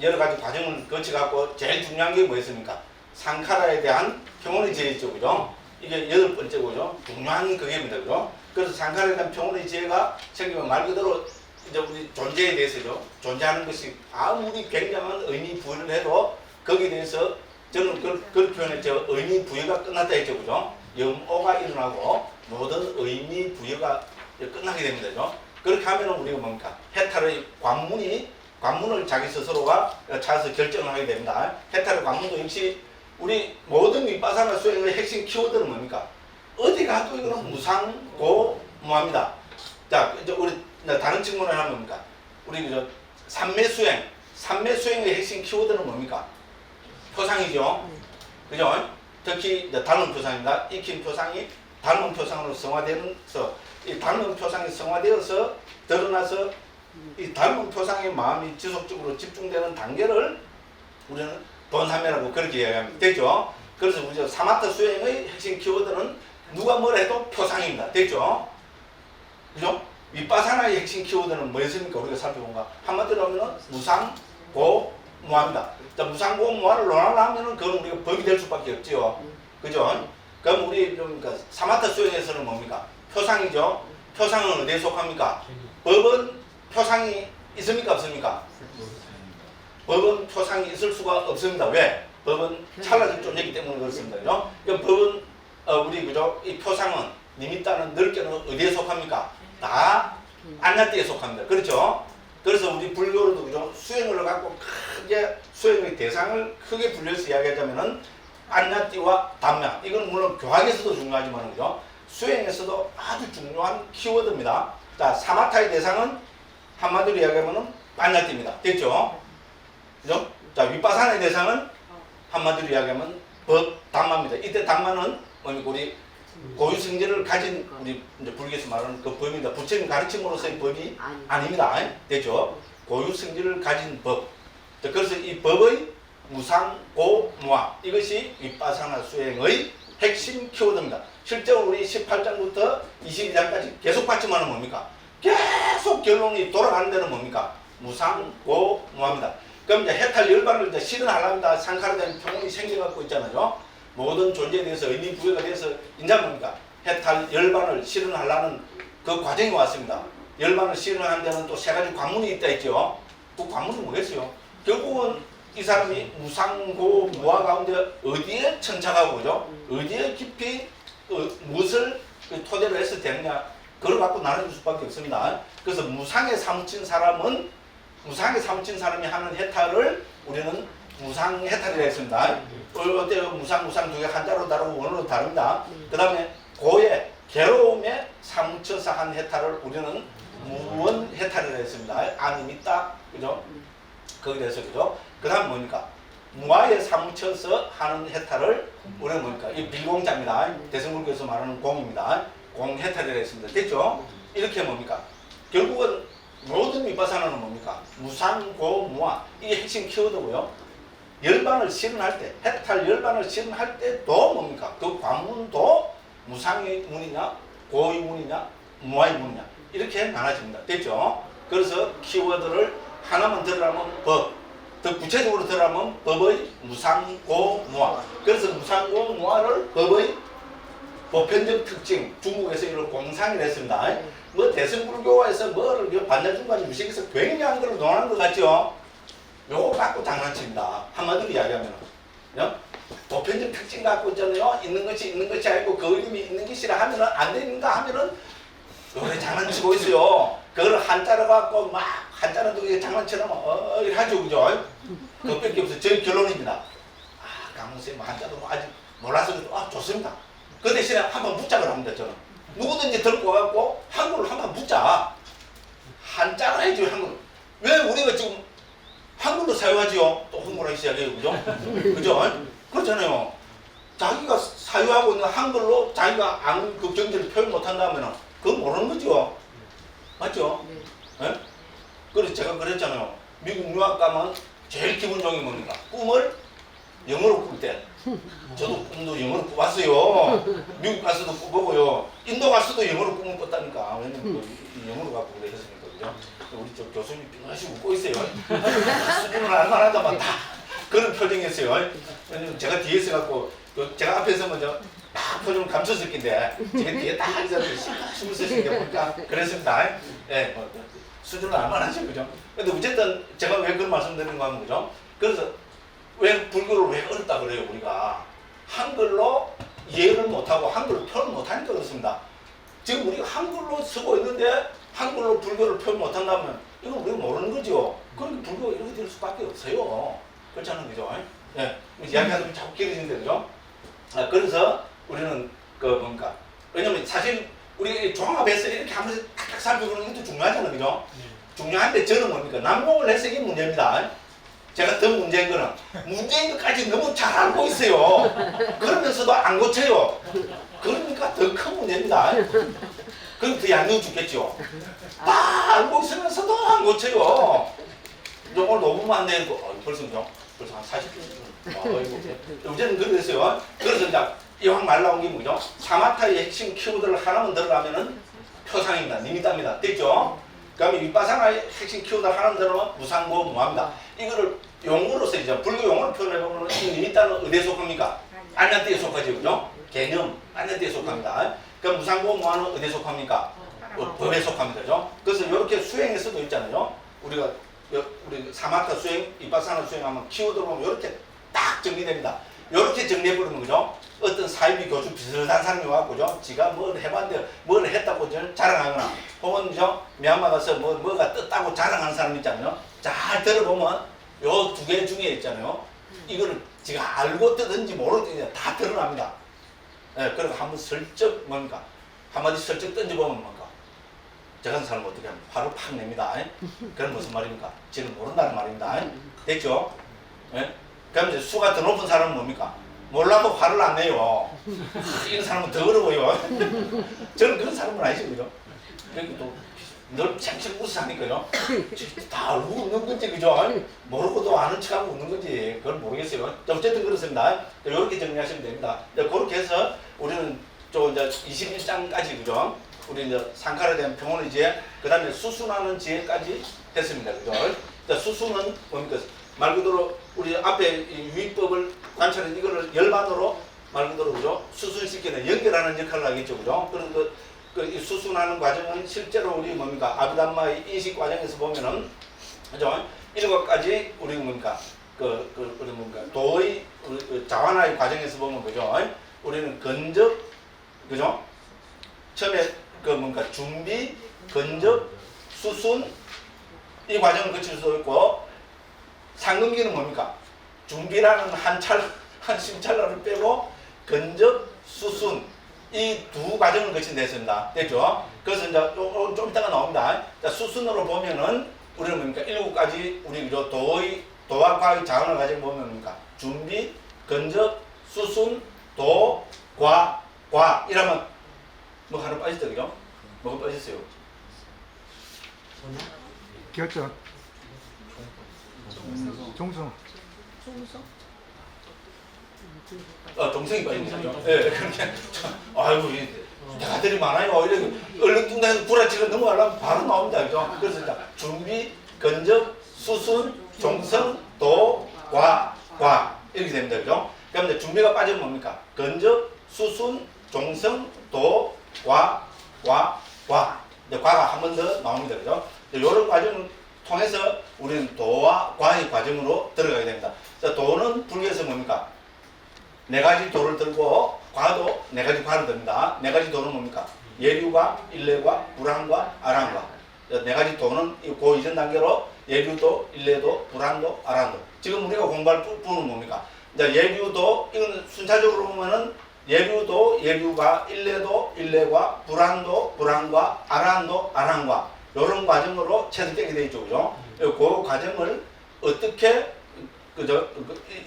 여러 가지 과정을 거쳐갖고 제일 중요한 게 뭐였습니까? 상카라에 대한 평온의 지혜죠. 그죠? 이게 8번째고요. 중요한 그게입니다. 그죠? 그래서 상카라에 대한 평온의 지혜가 생기면 말 그대로 이제 우리 존재에 대해서죠. 존재하는 것이 아무리 굉장한 의미 부여를 해도 거기에 대해서 저는 그걸 표현했죠. 의미 부여가 끝났다 했죠. 그죠? 영오가 일어나고 모든 의미 부여가 끝나게 됩니다. 그죠? 그렇게 하면 우리가 뭡니까? 해탈의 관문을 자기 스스로가 찾아서 결정을 하게 됩니다. 해탈의 관문도 역시 우리 모든 윗바사나 수행의 핵심 키워드는 뭡니까? 어디 가도 이거는 무상고무합니다. 자, 이제 우리 다른 측면을 하면 뭡니까? 우리 저 삼매수행의 핵심 키워드는 뭡니까? 표상이죠. 그죠? 특히 이제 닮은 표상입니다. 익힌 표상이 닮은 표상으로 성화되면서 이 닮은 표상이 성화되어서 드러나서 이 닮은 표상의 마음이 지속적으로 집중되는 단계를 우리는 본삼매라고 그렇게 이야기하면 되죠. 그래서 우리 사마타 수행의 핵심 키워드는 누가 뭐라 해도 표상입니다. 됐죠? 그죠? 윗바사나의 핵심 키워드는 뭐였습니까? 우리가 살펴본가? 한마디로 하면 무상고무합니다. 자, 무상고무화를 논하려면 그건 우리가 법이 될 수밖에 없죠. 그죠? 그럼 우리 그러니까 사마타 수행에서는 뭡니까? 표상이죠. 표상은 어디에 속합니까? 법은 표상이 있습니까? 없습니까? 법은 표상이 있을 수가 없습니다. 왜? 법은 찰나적 존재이기 때문에 그렇습니다. 그죠? 그러니까 법은 우리 그죠? 이 표상은 니미따는 넓게는 어디에 속합니까? 다 안나띠에 속합니다. 그렇죠? 그래서 우리 불교로도 그죠? 수행을 갖고 크게 수행의 대상을 크게 분류해서 이야기하자면은 안나띠와 담량. 이건 물론 교학에서도 중요하지만 그죠? 수행에서도 아주 중요한 키워드입니다. 자, 사마타의 대상은 한마디로 이야기하면은 안나띠입니다. 됐죠? 그죠? 자, 윗바사나의 대상은 한마디로 이야기하면 법, 담마입니다. 이때 담마는 뭡니까? 우리 고유 성질을 가진 우리 이제 불교에서 말하는 그 법입니다. 부처님 가르침으로서의 법이 아닙니다. 됐죠? 고유 성질을 가진 법. 자, 그래서 이 법의 무상고무화 이것이 윗바사나 수행의 핵심 키워드입니다. 실제로 우리 18장부터 22장까지 계속 받지만은 뭡니까? 계속 결론이 돌아가는 데는 뭡니까? 무상고무합니다. 그럼 이제 해탈 열반을 이제 실현하려면 상카르다는 평온이 생겨갖고 있잖아요. 모든 존재에 대해서 의미 부여가 돼서 인자 뭡니까? 해탈 열반을 실현하려는 그 과정이 왔습니다. 열반을 실현하는 데는 또 세 가지 관문이 있다 했죠. 그 관문은 뭐겠어요? 결국은 이 사람이 무상고무화 가운데 어디에 천착하고 그죠? 어디에 깊이 무엇을 토대로 해서 되느냐 그걸 갖고 나눠줄 수밖에 없습니다. 그래서 무상에 사무친 사람이 하는 해탈을 우리는 무상해탈이라 했습니다. 어때요? 무상 두 개 한자로 다르고 원어로 다릅니다. 그 다음에 고의 괴로움에 사무쳐서 한 해탈을 우리는 무원해탈이라 했습니다. 안이 있다. 그죠? 거기에 대해서 그죠? 그 다음 뭡니까? 무아에 사무쳐서 하는 해탈을 우리는 뭡니까? 이 비공자입니다. 대승불교에서 말하는 공입니다. 공해탈이라 했습니다. 됐죠? 이렇게 뭡니까? 결국은 모든 윗바사나는 뭡니까? 무상고무화 이게 핵심 키워드고요. 열반을 실현할 때, 해탈 열반을 실현할 때도 뭡니까? 그 관문도 무상의 문이냐, 고의 문이냐, 무아의 문이냐 이렇게 나눠집니다. 됐죠? 그래서 키워드를 하나만 들으라면 법, 더 구체적으로 들으라면 법의 무상고무화. 그래서 무상고무화를 법의 보편적 특징, 중국에서 이걸 공상을 했습니다. 뭐 대승불교에서 뭐를 반대중간에 무식해서 굉장한 걸 논하는 것 같죠? 요거 갖고 장난칩니다. 한마디로 이야기하면 보편적 특징 갖고 있잖아요. 있는 것이 아니고 그 이름이 있는 것이라 하면은 안 되는가 하면은 요래 장난치고 있어요. 그걸 한자로 갖고 막 한자로 도 장난처럼 이렇게 하죠, 그죠? 그것밖에 없어요. 저희 결론입니다. 아, 강원쌤 한자도 뭐 아직 몰라서 좋습니다. 그 대신에 한번 묻자고 합니다. 저는 누구든지 들고 와갖고 한글로 한번 묻자. 한자로 해줘요. 한글. 왜 우리가 지금 한글로 사유하지요? 또 흥분하기 시작해요. 그죠? 그죠? 그렇잖아요. 자기가 사유하고 있는 한글로 자기가 아는 그 경지를 표현 못한다면 그건 모르는 거죠. 맞죠? 네. 네? 그래서 제가 그랬잖아요. 미국 유학 가면 제일 기분 좋은 게 뭡니까? 꿈을 영어로 꿀 때. 저도 꿈도 영어로 꿔봤어요. 미국 가서도 꿔보고요. 인도 가서도 영어로 꿈을 꿨다니까. 왜냐면 영어로 갖고 그래 했으니까. 그죠? 우리 저 교수님이 빙하시 웃고 있어요. 수준을 알만하다만 다 그런 표정이었어요. 왜냐면 제가 뒤에 있어갖고 제가 앞에서 먼저 딱 표정을 감춰서 끼인데 제가 뒤에 딱 있어서 숨을 쓰시는 게 보니까 그랬습니다. 예, 수준은 알만하죠, 그죠? 근데 어쨌든 제가 왜 그런 말씀드리는가 하면, 그죠? 그래서 왜 불교를 왜 어렵다 그래요, 우리가? 한글로 이해를 못하고 한글로 표현 못하니까 그렇습니다. 지금 우리가 한글로 쓰고 있는데 한글로 불교를 표현 못한다면 이건 우리가 모르는 거죠. 그러니까 불교가 이렇게 될 수밖에 없어요. 그렇잖아요, 그죠? 예, 이야기하다 보면 자꾸 길어지는데, 그죠? 그래서 우리는 뭔가 왜냐면 사실 우리 종합해서 이렇게 한 번씩 탁탁 살펴보는 것도 중요하잖아요, 그죠? 중요한데 저는 뭡니까? 남용을 해서 이게 문제입니다. 제가 더 문제인 거는 문제인 것까지 너무 잘 알고 있어요. 그러면서도 안 고쳐요. 그러니까 더 큰 문제입니다. 그럼 더 얄미워 죽겠죠. 다 알고 있으면서도 안 고쳐요. 오늘 녹음만 안 되고 벌써 한 40분. 어제는 그랬어요. 그래서 이제 이왕 말 나온 게 뭐죠? 사마타의 핵심 키워드를 하나만 들으라면은 표상입니다. 니미따입니다. 됐죠? 그다음에 윗바사나의 핵심 키워드 하나만 들으면 무상고 무합니다. 이거를 용어로 쓰이죠. 불교 용어로 표현해보면 이 니미따는 어디에 속합니까? 안면대에 속하죠. 그죠? 개념, 안면대에 속합니다. 그럼 무상고 무한은 어디에 속합니까? 법에 속합니다. 그죠? 그래서 이렇게 수행에서도 있잖아요. 우리 사마타 수행, 윗바사나 수행하면 키워드로 보면 이렇게 딱 정리됩니다. 이렇게 정리해버리는 거죠. 어떤 사이비 교주 비슷한 사람이 와갖고죠. 지가 뭘 해봤는데 뭘 했다고 자랑하거나 혹은 미얀마 가서 뭐가 떴다고 자랑하는 사람 있잖아요. 잘 들어보면 요 두 개 중에 있잖아요. 이거를 지가 알고 뜨든지 모르든지 다 드러납니다. 예, 그리고 한번 슬쩍 뭔가 한마디 슬쩍 던져보면 뭔가 저 같은 사람은 어떻게 하면 화를 팍 냅니다. 그건 무슨 말입니까? 지는 모른다는 말입니다. 됐죠? 예? 그럼 이제 수가 더 높은 사람은 뭡니까? 몰라도 화를 안 내요. 이런 사람은 더 어려워요. 저는 그런 사람은 아니죠, 그죠? 그러니까 또늘 챙챙 웃으니까요. 다 알고 웃는 건지, 그죠? 모르고도 아는 척하고 웃는 건지, 그건 모르겠어요. 어쨌든 그렇습니다. 이렇게 정리하시면 됩니다. 그렇게 해서 우리는 이제 21장까지, 그죠? 우리 이제 상카에 대한 병원의 지혜, 그 다음에 수순하는 지혜까지 됐습니다, 그죠? 수순은 뭡니까? 말 그대로 우리 앞에 유의법을 관찰해 이거를 열반으로 말 그대로 그죠? 수순시키는 연결하는 역할을 하겠죠, 그죠? 그 수순하는 과정은 실제로 우리 뭡니까? 아비담마의 인식 과정에서 보면은 그죠? 7가지 우리 뭡니까? 우리 뭡니까? 도의 자완화의 과정에서 보면 그죠? 우리는 건접 그죠? 처음에 뭔가 준비, 건접, 수순 이 과정을 거칠 수 있고. 상근기는 뭡니까? 준비라는 한 심찰나를 빼고 건접, 수순 이 두 과정을 거친 됐습니다. 됐죠? 그래서 이제 좀 이따가 나옵니다. 자, 수순으로 보면은 우리는 뭡니까? 7가지 우리 도와 과의 자원을 가지고 보면 뭡니까? 준비, 건접, 수순, 도, 과 이러면 뭐 하나 빠졌죠, 그죠? 뭐가 빠졌어요? 결정. 종성. 동성이 빠진 거죠. 예, 그렇게 아이고 대가들이 많아요. 이렇게 얼른 뚱당해서 구라치고 넘어가려면 바로 나옵니다, 그죠? 그래서 이제 준비, 건접, 수순, 종성, 도, 과 이렇게 됩니다, 그죠? 그럼 이제 준비가 빠지면 뭡니까? 건접, 수순, 종성, 도, 과. 이제 과가 한 번 더 나옵니다, 그죠? 이런 과정을 통해서 우리는 도와 과의 과정으로 들어가게 됩니다. 자, 도는 불교에서 뭡니까? 4가지 도를 들고 과도 4가지 과를 듭니다. 4가지 도는 뭡니까? 예류과, 일례과, 불환과, 아란과. 4가지 도는 그 이전 단계로 예류도, 일례도, 불환도, 아란도. 지금 우리가 공부할 부분은 뭡니까? 이제 예류도, 이건 순차적으로 보면은 예류도, 예류가, 일례도, 일례과, 불환도, 불환과, 아란도, 아란과. 이런 과정으로 체득되게 되어 있죠, 그죠? 그 과정을 어떻게,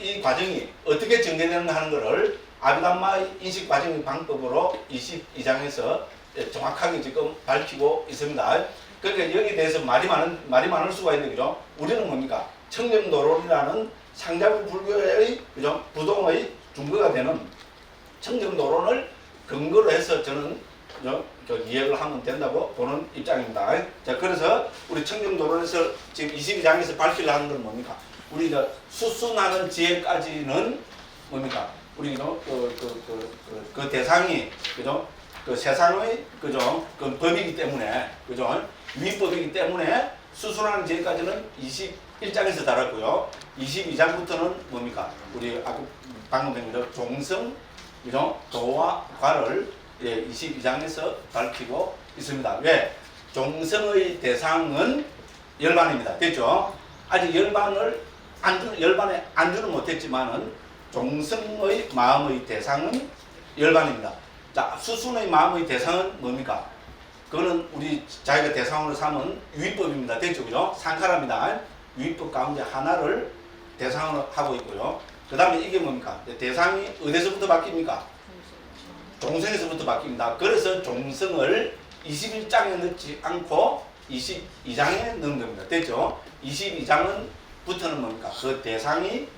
이 과정이 어떻게 전개되는가 하는 것을 아비담마의 인식 과정의 방법으로 22장에서 정확하게 지금 밝히고 있습니다. 그러니까 여기에 대해서 말이 많을 수가 있는데, 그죠? 우리는 뭡니까? 청정노론이라는 상자부 불교의, 그죠? 부동의 중거가 되는 청정노론을 근거로 해서 저는, 그죠? 이해를 하면 된다고 보는 입장입니다. 자, 그래서 우리 청정노론에서 지금 22장에서 밝히려 하는 건 뭡니까? 우리 수순하는 지혜까지는 뭡니까? 우리 그 대상이 그죠? 그 세상의 그죠? 그 법이기 때문에 그죠? 위법이기 때문에 수순하는 제까지는 21장에서 다뤘고요. 22장부터는 뭡니까? 우리 아까 방금 된 대로 종성, 그죠? 도와 과를 22장에서 밝히고 있습니다. 왜? 종성의 대상은 열반입니다. 됐죠? 아직 열반에 안주는 못했지만은 종성의 마음의 대상은 열반입니다. 자, 수순의 마음의 대상은 뭡니까? 그거는 우리 자기가 대상으로 삼은 유의법입니다. 됐죠? 그죠? 상카랍니다. 유의법 가운데 하나를 대상으로 하고 있고요. 그 다음에 이게 뭡니까? 대상이 어디서부터 바뀝니까? 종성에서부터 바뀝니다. 그래서 종성을 21장에 넣지 않고 22장에 넣은 겁니다. 됐죠? 22장은 부터는 뭡니까? 그 대상이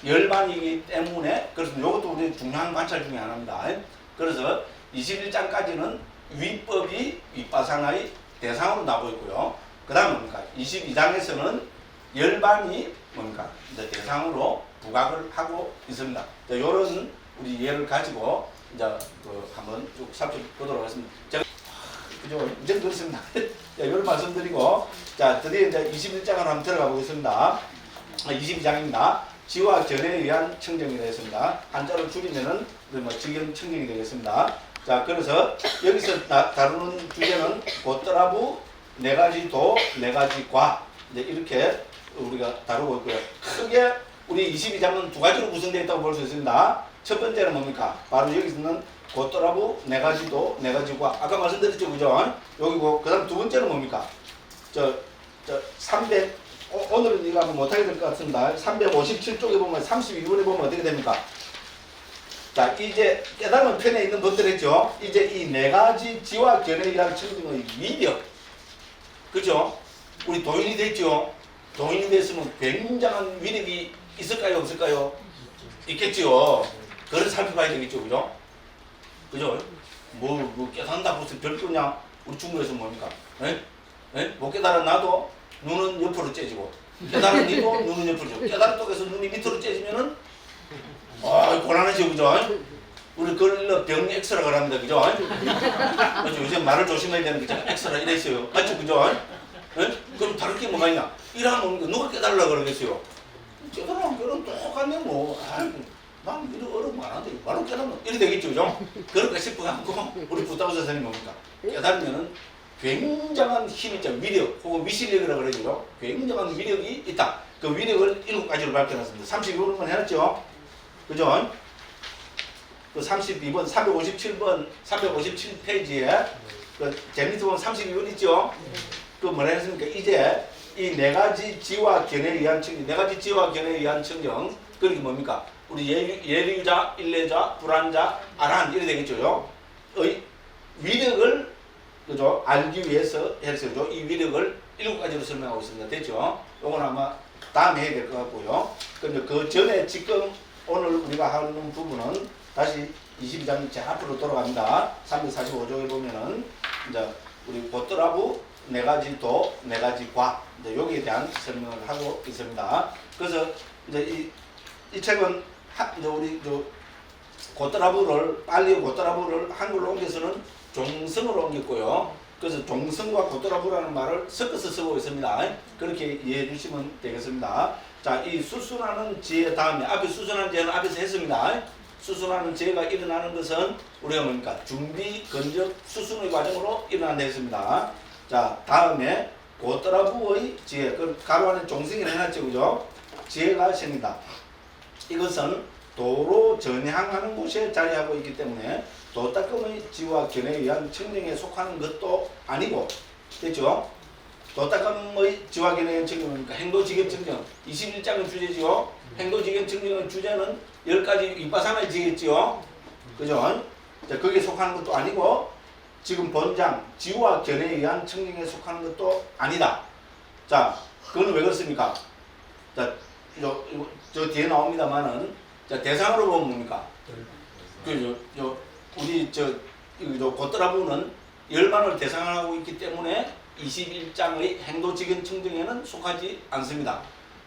열반이기 때문에, 그래서 이것도 우리 중요한 관찰 중에 하나입니다. 그래서 21장까지는 위법이 윗바상의 대상으로 나오고 있고요. 그 다음 뭡니까? 22장에서는 열반이 뭡니까? 이제 대상으로 부각을 하고 있습니다. 이런 우리 예를 가지고 이제 한번 쭉 살펴보도록 하겠습니다. 제가 그죠? 이제 그렇습니다. 이런 말씀드리고, 자, 드디어 이제 21장으로 한번 들어가 보겠습니다. 22장입니다. 지와 견해에 의한 청정이 되겠습니다. 한자로 줄이면은 뭐 직연 청정이 되겠습니다. 자, 그래서 여기서 다루는 주제는 고떠라부, 네 가지 도, 네 가지 과, 이제 이렇게 우리가 다루고 있고요. 크게 우리 22장은 두 가지로 구성되어 있다고 볼 수 있습니다. 첫 번째는 뭡니까? 바로 여기서는 고떠라부, 네 가지 도, 네 가지 과. 아까 말씀드렸죠, 그죠? 여기고, 그 다음 두 번째는 뭡니까? 300, 오늘은 이거 한번 못하게 될 것 같습니다. 357쪽에 보면 32번에 보면 어떻게 됩니까? 자, 이제 깨달은 편에 있는 분들 했죠. 이제 이 네 가지 지와 견해이라는 청정의 위력, 그죠? 우리 도인이 됐죠. 도인이 됐으면 굉장한 위력이 있을까요, 없을까요? 있겠죠. 그걸 살펴봐야 되겠죠, 그죠? 그죠? 뭐 깨닫는다고 해서 별거냐? 우리 중국에서 뭡니까? 못 깨달았나도 눈은 옆으로 째지고, 깨달은 니도 눈은 옆으로 째지고, 깨달은 쪽에서 눈이 밑으로 째지면은 곤란하죠, 그죠? 우리 그걸 병 엑스라고 합니다, 그죠? 그죠? 요즘 말을 조심해야 되는 게 엑스라 이랬어요. 맞죠, 그죠? 그럼 다를 게 뭐가 있냐? 이러면 누가 깨달으려고 그러겠어요? 깨달으면 그런 똑같네, 뭐. 난 이런 어려운 거 안 하는데, 바로 깨달으면 이래 되겠죠, 그죠? 그럴까 싶어갖고, 우리 부타우 선생님이 뭡니까? 깨달으면은 굉장한 힘이 있죠. 위력, 혹은 위실력이라고 그러죠. 굉장한 위력이 있다. 그 위력을 7가지로 밝혀놨습니다. 32번만 해놨죠? 그죠? 그 32번, 357번, 357페이지에 그 재미있게 보면 32번 있죠? 그 뭐라 했습니까? 이제 이 네 가지 지와 견해에 의한 청정, 네 가지 지와 견해에 의한 청정, 그게 뭡니까? 우리 예리유자, 일례자, 불안자, 아란 이래 되겠죠? 의 위력을 그죠? 알기 위해서 해서 이 위력을 7가지로 설명하고 있습니다. 됐죠? 요건 아마 다음에 해야 될 것 같고요. 그럼 그 전에 지금 오늘 우리가 하는 부분은 다시 22장 제 앞으로 돌아갑니다. 345쪽에 보면은 이제 우리 고떠라부 네 가지 도, 네 가지 과, 이제 여기에 대한 설명을 하고 있습니다. 그래서 이제 이 책은 이제 우리 고떠라부를 빨리 고떠라부를 한글로 옮겨서는 종성으로 옮겼고요. 그래서 종성과 고떠라부라는 말을 섞어서 쓰고 있습니다. 그렇게 이해해 주시면 되겠습니다. 자, 이 수순하는 지혜 다음에 앞에 수순하는 지혜는 앞에서 했습니다. 수순하는 지혜가 일어나는 것은 우리가 뭡니까? 준비, 건접, 수순의 과정으로 일어난다 했습니다. 자, 다음에 고떠라부의 지혜, 그 가로 안에 종성이라 해놨죠, 그죠? 지혜가 생긴다. 이것은 도로 전향하는 곳에 자리하고 있기 때문에 도닦음의 지와 견해에 의한 청정에 속하는 것도 아니고, 됐죠? 도닦음의 지와 견해에 의한 청정은 행도직연 청정, 21장의 주제지요. 행도직연 청정의 주제는 10가지 윗바상을 지겠지요. 그죠? 자, 거기에 속하는 것도 아니고, 지금 본장, 지와 견해에 의한 청정에 속하는 것도 아니다. 자, 그건 왜 그렇습니까? 자, 저 뒤에 나옵니다만은, 자, 대상으로 보면 뭡니까? 우리 고떠라부는 열반을 대상하고 있기 때문에 21장의 행도직연 청정에는 속하지 않습니다.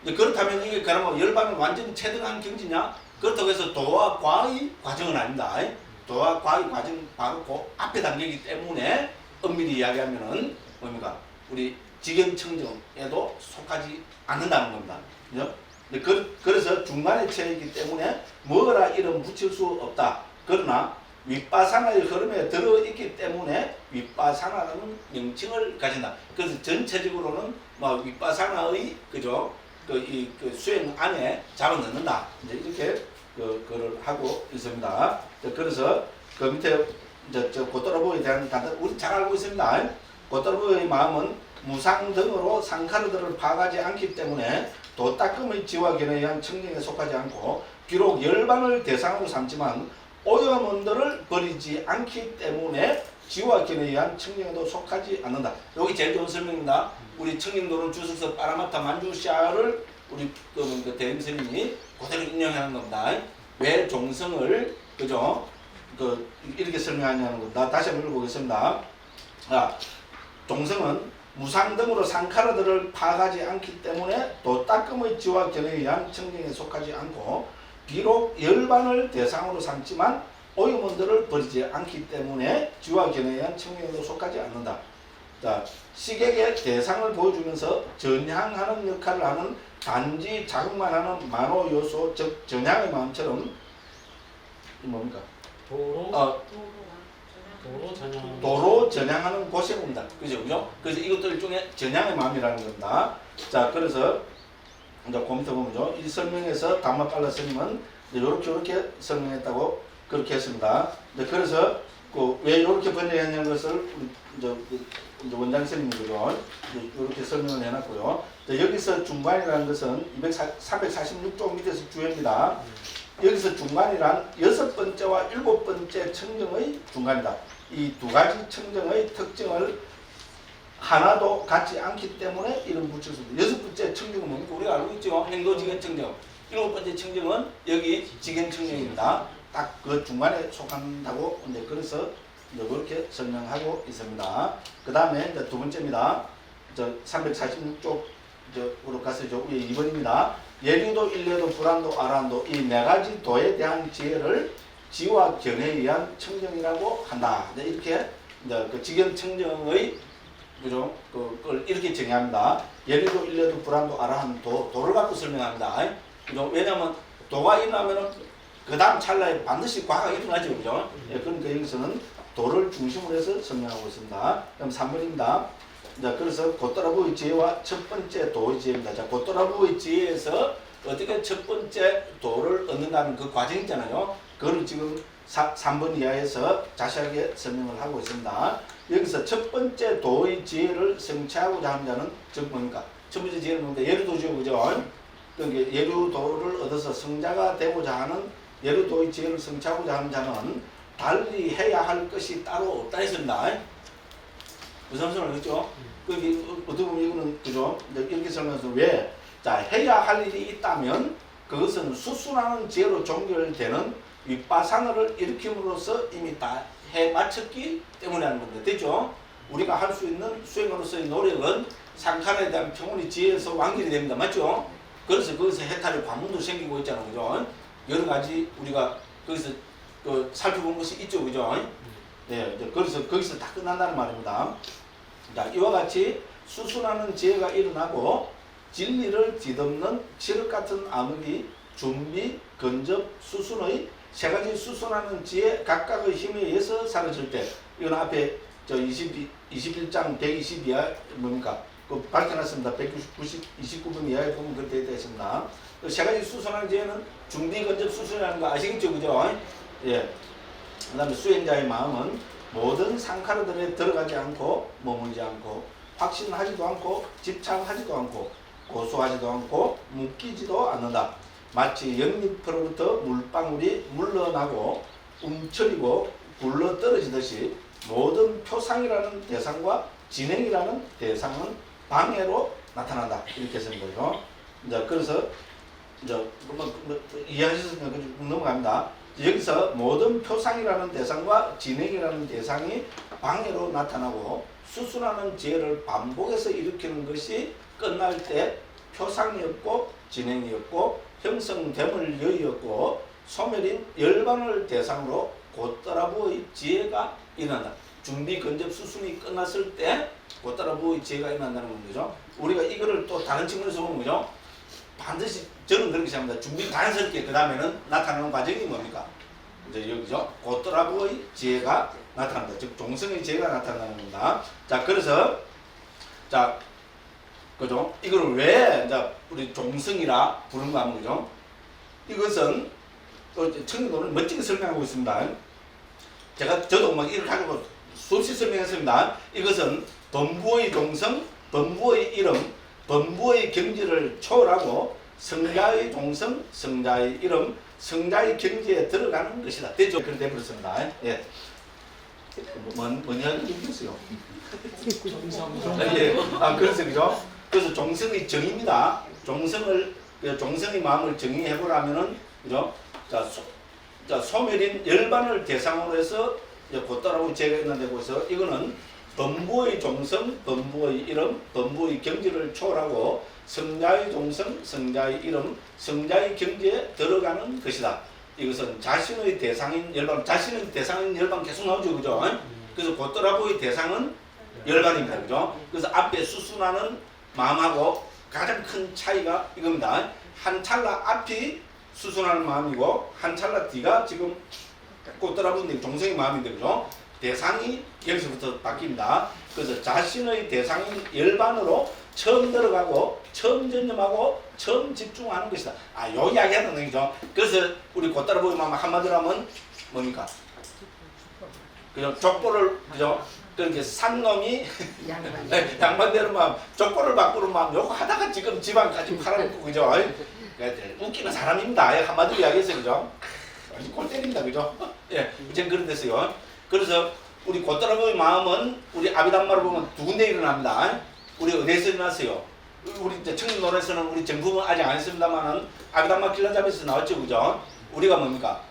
그렇다면 이게 그러면 열반을 완전히 체득한 경지냐? 그렇다고 해서 도와 과의 과정은 아닙니다. 도와 과의 과정 바로 그 앞에 단계이기 때문에 엄밀히 이야기하면은 뭡니까? 우리 직연청정에도 속하지 않는다는 겁니다. 그죠? 그래서 중간의 체이기 때문에 뭐라 이름 붙일 수 없다. 그러나 윗바사나의 흐름에 들어있기 때문에 윗바사나라는 명칭을 가진다. 그래서 전체적으로는 뭐 윗바사나의 그죠? 그 수행 안에 잡아넣는다. 이제 이렇게 그걸 하고 있습니다. 그래서 그 밑에 고토라부에 대한 단어 우리 잘 알고 있습니다. 고토라부의 마음은 무상 등으로 상카르들을 파가지 않기 때문에 도닦음의 지와 견에 의한 청정에 속하지 않고 비록 열반을 대상으로 삼지만 오염원들을 버리지 않기 때문에 지와 견에 의한 청정에도 속하지 않는다. 여기 제일 좋은 설명입니다. 우리 청정도는 주석서 파라마타 만주샤를 우리 그 대행스님이 그대로 인용하는 겁니다. 왜 종성을 그죠? 이렇게 설명하냐는 겁니다. 다시 한번 읽어보겠습니다. 종성은 무상 등으로 상카르들을 파가지 않기 때문에 도닦음의 지와 견에 의한 청정에 속하지 않고 비록 열반을 대상으로 삼지만 오염원들을 버리지 않기 때문에 지와 견에 의한 청정에도 속하지 않는다. 자, 식액의 대상을 보여주면서 전향하는 역할을 하는 단지 자극만 하는 만호 요소, 즉 전향의 마음처럼 뭡니까? 도로 전향하는 곳에 옵니다. 그죠? 그래서 이것도 일종의 전향의 마음이라는 겁니다. 자, 그래서 이제 컴퓨터 보면요. 이 설명에서 담마팔라 스님은 이렇게 설명했다고 그렇게 했습니다. 그래서 왜 이렇게 번역했냐는 것을 이제 원장 스님이죠. 이렇게 설명을 해놨고요. 여기서 중간이라는 것은 346쪽 밑에서 주해입니다. 여기서 중간이란 6번째와 7번째 청정의 중간이다. 이 두 가지 청정의 특징을 하나도 같지 않기 때문에 이름 붙일 수 있습니다. 6번째 청정은 뭡니까? 우리가 알고 있죠. 행도직연 청정. 7번째 청정은 여기 직연 청정입니다. 딱 그 중간에 속한다고 이제 그래서 이렇게 설명하고 있습니다. 그 다음에 이제 두 번째입니다. 346쪽으로 가서 위에 2번입니다. 예류도, 일례도, 불안도, 아란도 이 네 가지 도에 대한 지혜를 지와 견에 의한 청정이라고 한다. 이렇게 이제 그 직연 청정의 그죠? 그걸 이렇게 정의합니다. 예류도, 일례도, 불안도, 아란도 도를 갖고 설명합니다. 그죠? 왜냐하면 도가 일어나면은 그 다음 찰나에 반드시 과가 일어나죠, 그죠? 그러니까 여기서는 도를 중심으로 해서 설명하고 있습니다. 그럼 3번입니다. 자, 그래서 고토라부의 지혜와 첫 번째 도의 지혜입니다. 자, 고토라부의 지혜에서 어떻게 첫 번째 도를 얻는다는 그 과정 있잖아요. 그걸 지금 3번 이하에서 자세하게 설명을 하고 있습니다. 여기서 첫 번째 도의 지혜를 성취하고자 하는 자는 즉 뭡니까? 첫 번째 지혜는 뭔데? 예류도죠, 그죠? 그러니까 예류도를 얻어서 성자가 되고자 하는 예류도의 지혜를 성취하고자 하는 자는 달리 해야 할 것이 따로 없다 했습니다. 무슨 소리를 했죠? 거기 어떻게 보면 이거는 그죠? 이렇게 설명해서 왜? 자, 해야 할 일이 있다면 그것은 수순하는 지혜로 종결되는 윗바사너를 일으킴으로써 이미 다 해 마쳤기 때문에 하는 건데, 됐죠? 우리가 할 수 있는 수행으로서의 노력은 상칸에 대한 평온이 지혜에서 완결이 됩니다. 맞죠? 그래서 거기서 해탈의 관문도 생기고 있잖아요. 그죠? 여러 가지 우리가 거기서 살펴본 것이 있죠. 그죠? 네, 그래서 거기서 다 끝난다는 말입니다. 자, 이와 같이 수순하는 지혜가 일어나고 진리를 뒤덮는 칠흑 같은 암흑이 준비, 근접, 수순의 세 가지 수순하는 지혜 각각의 힘에 의해서 사라질 때, 이건 앞에 21장 122화 뭡니까? 밝혀놨습니다. 129번 이하에 보면 그렇게 되어 있습니다. 세 가지 수순하는 지혜는 준비, 근접, 수순이라는 거 아시겠죠? 그죠? 예. 그 다음에 수행자의 마음은 모든 상카르들에 들어가지 않고 머물지 않고 확신하지도 않고 집착하지도 않고 고소하지도 않고 묶이지도 않는다. 마치 연잎으로부터 물방울이 물러나고 움츠리고 굴러 떨어지듯이 모든 표상이라는 대상과 진행이라는 대상은 방해로 나타난다. 이렇게 쓰는 거죠. 이제 그래서 이제 이해하셨으면 넘어갑니다. 여기서 모든 표상이라는 대상과 진행이라는 대상이 방해로 나타나고 수순하는 지혜를 반복해서 일으키는 것이 끝날 때 표상이 없고 진행이 없고 형성됨을 여의었고 소멸인 열반을 대상으로 고토라부의 지혜가 일어난다. 준비 근접 수순이 끝났을 때 곧따라부의 지혜가 일어난다는 거죠. 우리가 이거를 또 다른 측면에서 보면 그죠? 반드시 저는 그렇게 생각합니다. 준비 자연스럽게 그 다음에는 나타나는 과정이 뭡니까? 이제 여기죠. 곧따라부의 지혜가 나타난다. 즉 종성의 지혜가 나타나는 겁니다. 자, 그래서 자, 그죠? 이걸 왜 이제 우리 종성이라 부른가 하면 그죠? 이것은 청년도는 멋지게 설명하고 있습니다. 저도 막 이렇게 가지고 수없이 설명했습니다. 이것은 범부의 종성, 범부의 이름, 범부의 경지를 초월하고 성자의 종성, 성자의 이름, 성자의 경지에 들어가는 것이다. 됐죠? 그렇게 되었습니다. 예. 뭔 이야기 있겠어요? 예. 그래서 그죠? 그래서 종성의 정의입니다. 종성의 마음을 정의해 보라면은 그죠? 자, 소멸인 열반을 대상으로 해서 곧따라고 제가 있는데 보세요. 이거는 범부의 종성, 범부의 이름, 범부의 경지를 초월하고 성자의 종성, 성자의 이름, 성자의 경지에 들어가는 것이다. 이것은 자신의 대상인 열반, 자신의 대상인 열반 계속 나오죠, 그죠? 그래서 곧따라고의 대상은 열반입니다, 그죠? 그래서 앞에 수순하는 마음하고 가장 큰 차이가 이겁니다. 한 찰나 앞이 수순하는 마음이고 한 찰나 뒤가 지금 곧따라보는 종성의 마음인데, 그죠? 대상이 여기서부터 바뀝니다. 그래서 자신의 대상인 열반으로 처음 들어가고 처음 전념하고 처음 집중하는 것이다. 요 이야기 하는 얘기죠. 그래서 우리 곧따라 보면 한마디로 하면 뭡니까? 그죠? 족보를, 그죠? 그렇게 산 놈이 양반대로 막 족보를 바꾸는 마음 요거 하다가 지금 집안까지 팔아먹고, 그죠? 웃기는 사람입니다. 한마디로 이야기했어요, 그죠? 골 때립니다, 그죠? 예, 이제 그런 데서요. 그래서 우리 곧따라보의 마음은 우리 아비담마를 보면 두 군데 일어납니다. 우리 어디에서 일어났어요? 우리 이제 청년노래에서는 우리 정품은 아직 안 했습니다만은 아비담마 길라잡에서 나왔죠, 그죠? 우리가 뭡니까?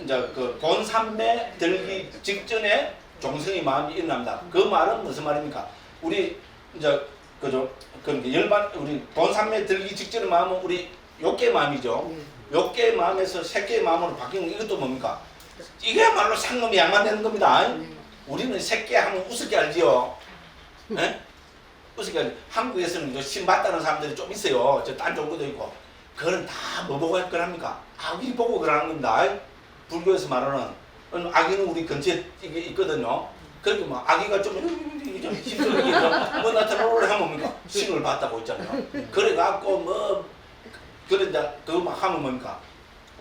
이제 그 본삼매 들기 직전에 종성의 마음이 일어납니다. 그 말은 무슨 말입니까? 우리 이제 그죠? 그 열반 우리 본삼매 들기 직전의 마음은 우리 욕계의 마음이죠. 욕계의 마음에서 색계의 마음으로 바뀌는 이것도 뭡니까? 이게야말로 상놈이 양반되는 겁니다. 우리는 색계 하면 우습게 알지요. 네? 우습게 알지. 한국에서는 신 맞다는 사람들이 좀 있어요. 저 딴 종교도 있고. 그건 다 뭐 보고 할 거랍니까? 악의 보고 그러는 겁니다. 불교에서 말하는 악의는 우리 근처에 이게 있거든요. 그렇게 막 악의가 좀 신들이 뭐 나타나려고 하면 뭡니까? 신을 봤다고 있잖아요. 그래갖고 뭐 그래 이제 그거 막 하면 뭡니까?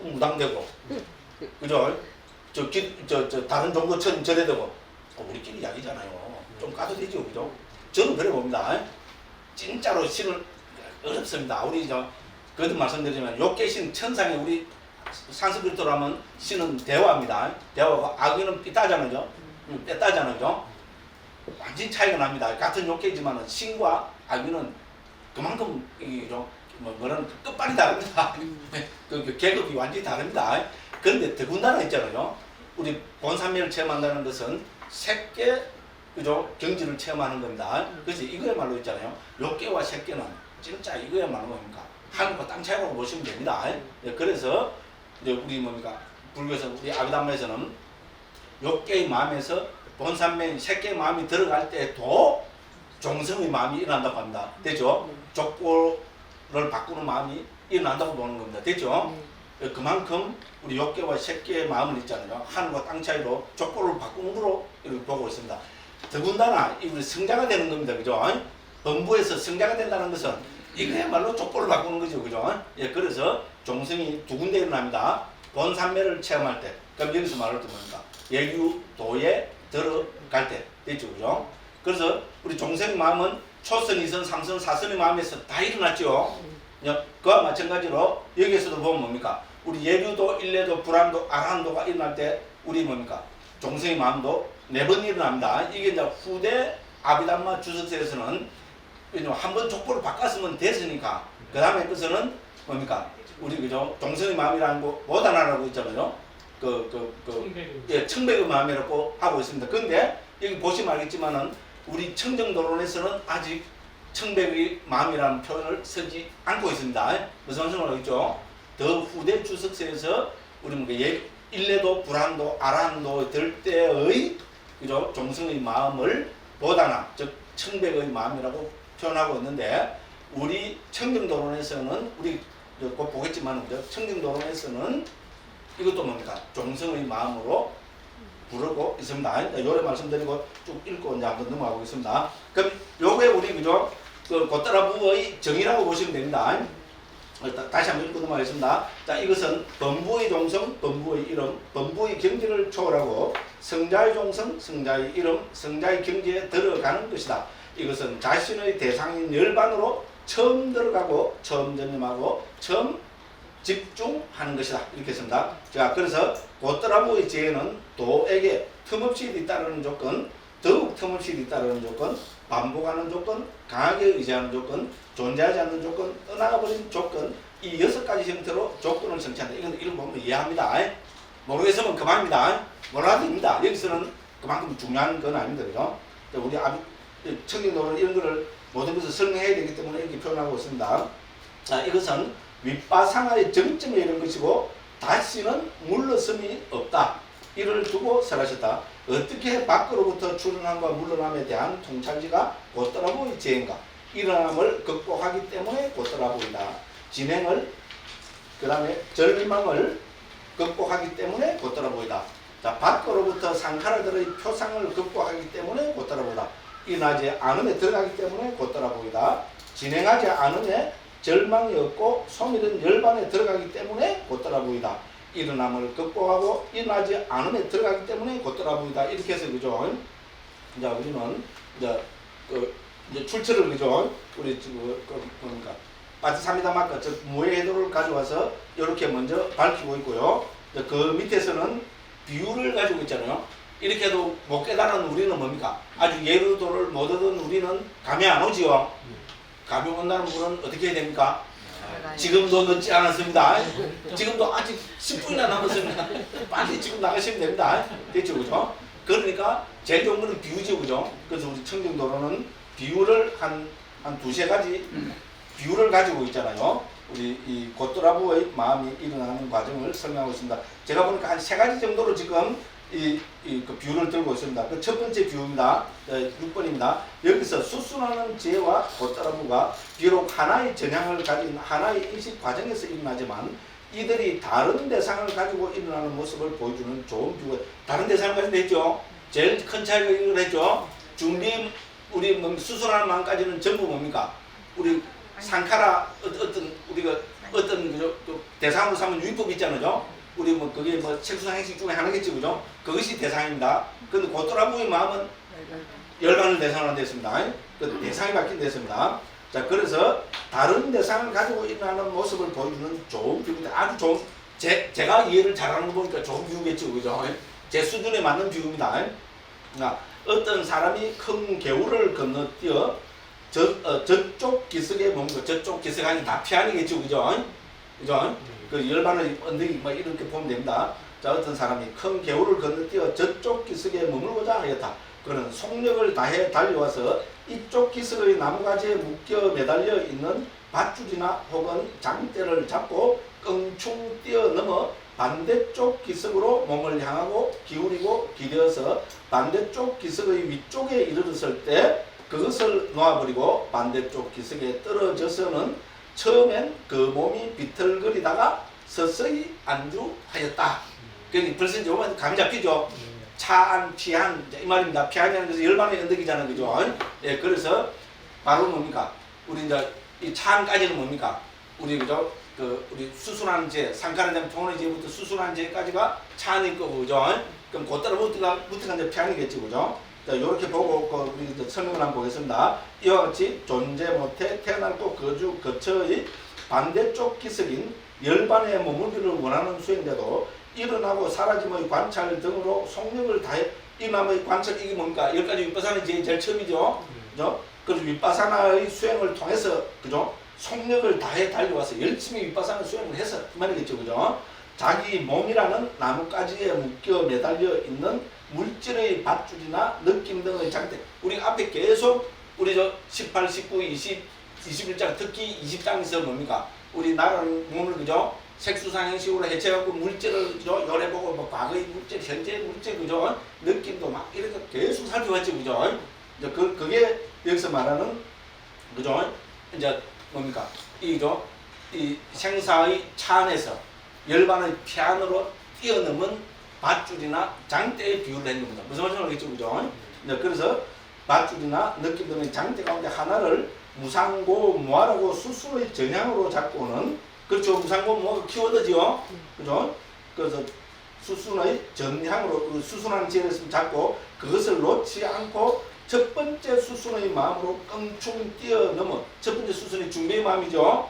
무당되고, 그죠? 저 다른 종교처럼 저래되고, 우리끼리 이야기잖아요. 좀 까도 되죠, 그죠? 저는 그래 봅니다. 진짜로 신을 어렵습니다. 우리 그것도 말씀드리지만 욕계신 천상에 우리 산스크리트로 하면 신은 대화입니다. 대화가 악의는 삐따잖아요. 뺐다잖아요. 완전 차이가 납니다. 같은 욕계지만 신과 악의는 그만큼 뭐라는 끝발이 다릅니다. 그 계급이 완전히 다릅니다. 그런데 더군다나 있잖아요. 우리 본삼매를 체험한다는 것은 색계, 그죠? 경지를 체험하는 겁니다. 그래서 이거야말로 있잖아요. 욕계와 색계는 진짜 이거야말로 뭡니까? 하늘과 땅 차이라고 보시면 됩니다. 그래서 이제 우리 뭡니까? 불교에서 우리 아비담마에서는 욕계의 마음에서 본삼매 색계의 마음이 들어갈 때도 종성의 마음이 일어난다고 합니다. 됐죠? 족보를 바꾸는 마음이 일어난다고 보는 겁니다. 됐죠? 그만큼 우리 욕계와 색계의 마음을 있잖아요. 하늘과 땅 차이로 족보를 바꾸는 거로 이렇게 보고 있습니다. 더군다나 우리 성자가 되는 겁니다. 그죠? 범부에서 성자가 된다는 것은 이거야말로 족보를 바꾸는 거죠. 그죠? 예, 그래서 종성이 두 군데 일어납니다. 본삼매를 체험할 때. 그럼 여기서 말할 때 뭡니까? 예유도에 들어갈 때. 됐죠? 그죠? 그래서 우리 종성의 마음은 초선, 이선, 삼선, 사선의 마음에서 다 일어났죠. 그와 마찬가지로 여기에서도 보면 뭡니까? 우리 예류도, 일례도, 불안도, 아란도가 일어날 때 우리 뭡니까? 종성의 마음도 4번 일어납니다. 이게 이제 후대 아비담마 주석서에서는 한 번 족보를 바꿨으면 됐으니까 그 다음에 것은 뭡니까? 우리 그죠? 종성의 마음이라는 거 모단하라고 있잖아요. 예, 청백의 마음이라고 하고 있습니다. 근데 여기 보시면 알겠지만은 우리 청정도론에서는 아직 청백의 마음이라는 표현을 쓰지 않고 있습니다. 무슨 말씀을 하겠죠? 더 후대 주석서에서 우리 일례도, 불안도, 아란도 들 때의 그죠? 종성의 마음을 보다나 즉 청백의 마음이라고 표현하고 있는데 우리 청정도론에서는 우리 곧 보겠지만 그죠? 청정도론에서는 이것도 뭡니까? 종성의 마음으로 부르고 있습니다. 요래 말씀드리고 쭉 읽고 이제 한번 넘어가 보겠습니다. 그럼 요게 우리 그죠? 그 고따라부의 정의라고 보시면 됩니다. 다시 한번 읽고 넘어가겠습니다. 자, 이것은 범부의 종성, 범부의 이름, 범부의 경지를 초월하고 성자의 종성, 성자의 이름, 성자의 경지에 들어가는 것이다. 이것은 자신의 대상인 열반으로 처음 들어가고 처음 전념하고 처음 집중하는 것이다. 이렇게 했습니다. 자, 그래서 고따라부의 지혜는 도에게 틈없이 뒤따르는 조건, 더욱 틈없이 뒤따르는 조건, 반복하는 조건, 강하게 의지하는 조건, 존재하지 않는 조건, 떠나가버린 조건, 이 6가지 형태로 조건을 성취한다. 이건 읽어보면 이해합니다. 모르겠으면 그만입니다. 몰라도 됩니다. 여기서는 그만큼 중요한 건 아닙니다. 그죠? 우리 청정도론 이런 거를 모든 것을 설명해야 되기 때문에 이렇게 표현하고 있습니다. 자, 이것은 윗바상의 정점에 이른 것이고 다시는 물러섬이 없다. 이를 두고 설하셨다. 어떻게 밖으로부터 출현함과 물러남에 대한 통찰지가 고따라부의 지혜인가? 일어남을 극복하기 때문에 고따라부이다. 진행을 그 다음에 절망을 극복하기 때문에 고따라부이다. 자, 밖으로부터 상카라들의 표상을 극복하기 때문에 고따라부이다. 일어나지 않음에 들어가기 때문에 고따라부이다. 진행하지 않음에 절망이 없고 소멸은 열반에 들어가기 때문에 고따라부이다. 일어남을 극복하고 일어나지 않음에 들어가기 때문에 고따라부이다. 이렇게 해서 그죠? 이제 우리는 이제 출처를 그죠? 우리 지금 그러니까 빠티사미다마카 즉 무해해도를 가져와서 이렇게 먼저 밝히고 있고요. 그 밑에서는 비유를 가지고 있잖아요. 이렇게 해도 못 깨달은 우리는 뭡니까? 아주 예루도를 못 얻은 우리는 감이 안 오지요. 감이 온다는 분은 어떻게 해야 됩니까? 지금도 늦지 않았습니다. 지금도 아직 10분이나 남았습니다. 빨리 지금 나가시면 됩니다. 됐죠, 그죠? 그러니까 제일 좋은 거는 비유죠, 그죠? 그래서 우리 청정도로는 비유를 한 두세 가지 비유를 가지고 있잖아요. 우리 이 고따라부의 마음이 일어나는 과정을 설명하고 있습니다. 제가 보니까 한 3가지 정도로 지금 그 비유를 들고 있습니다. 그 첫 번째 비유입니다. 6번입니다. 여기서 수순하는 지혜와 고따라부가 비록 하나의 전향을 가진 하나의 인식 과정에서 일어나지만 이들이 다른 대상을 가지고 일어나는 모습을 보여주는 좋은 비유가 다른 대상을 가지고 했죠. 제일 큰 차이가 이걸 했죠. 중림 우리 수순하는 마음까지는 전부 뭡니까? 우리 상카라 우리가 어떤 그 대상으로 삼은 유의법이 있잖아요. 우리 그게 색수상 행식 중에 하나겠지, 그죠? 그것이 대상입니다. 근데 고따라부의 마음은 열반을 대상으로 됐습니다. 그 대상이 바뀐 됐습니다. 자, 그래서 다른 대상을 가지고 일어나는 모습을 보여주는 좋은 비유입니다. 아주 좋은, 제가 이해를 잘하는 거 보니까 좋은 비유겠죠, 그죠? 제 수준에 맞는 비유입니다. 어떤 사람이 큰 개울을 건너뛰어 저쪽 기슭에 머물고 저쪽 기슭 아니 다 피하니겠죠, 그죠? 그죠? 그 열반의 언덕이 이렇게 보면 됩니다. 자, 어떤 사람이 큰 개울을 건너뛰어 저쪽 기슭에 머물고자 하였다. 그는 속력을 다해 달려와서 이쪽 기슭의 나무가지에 묶여 매달려 있는 밧줄이나 혹은 장대를 잡고 껑충 뛰어넘어 반대쪽 기슭으로 몸을 향하고 기울이고 기대어서 반대쪽 기슭의 위쪽에 이르렀을 때 그것을 놓아버리고 반대쪽 기슭에 떨어져서는 처음엔 그 몸이 비틀거리다가 서서히 안주하였다. 그러니까 벌써 이제 오면 감이 잡히죠. 차안, 피한 이 말입니다. 피한이라는 것은 열반의 언덕이잖아요, 그죠? 예, 그래서 바로 뭡니까? 우리 이제 이 차안까지는 뭡니까? 우리 그죠? 우리 수순하는 제, 상카라는 통원의 제부터 수순하는 제까지가 차안일 거고, 그죠? 그럼 고따라부터가 이제 피한이겠지, 그죠? 자, 이렇게 보고 우리 설명을 한번 보겠습니다. 이와 같이 존재 못해 태어나고 거처의 반대쪽 기슭인 열반에 머물기를 원하는 수행자도 일어나고 사라짐의 관찰 등으로 속력을 다해 일어남의 관찰 이게 뭡니까? 여기까지 윗바사는 제일 처음이죠. 그죠? 그래서 윗바사나의 수행을 통해서 그죠? 속력을 다해 달려와서 열심히 윗바사나 수행을 해서 그 말이겠죠, 그죠? 자기 몸이라는 나뭇가지에 묶여 매달려 있는 물질의 밧줄이나 느낌 등의 장대. 우리 앞에 계속 우리 18, 19, 20, 21장 특히 20장에서 뭡니까? 우리 나라는 몸을 그죠? 색수상행식으로 해체하고 물질을 요래보고 뭐 과거의 물질, 현재의 물질 그죠? 느낌도 막 이렇게 계속 살펴봤지 그죠? 이제 그게 여기서 말하는 그죠? 이제 뭡니까? 이죠? 이 생사의 차 안에서 열반의 피안으로 뛰어넘은 밧줄이나 장대의 비유를 했는 겁니다. 무슨 말인지 알겠죠? 그죠? 이제 그래서 밧줄이나 느낌 등의 장대 가운데 하나를 무상고 무아라고 수순의 전향으로 잡고는 그렇죠. 무상고 무아가 키워드지요. 그죠? 그래서 수순의 전향으로 그 수순한 지혜를 잡고 그것을 놓지 않고 첫 번째 수순의 마음으로 껑충 뛰어넘어 첫 번째 수순이 중배의 마음이죠.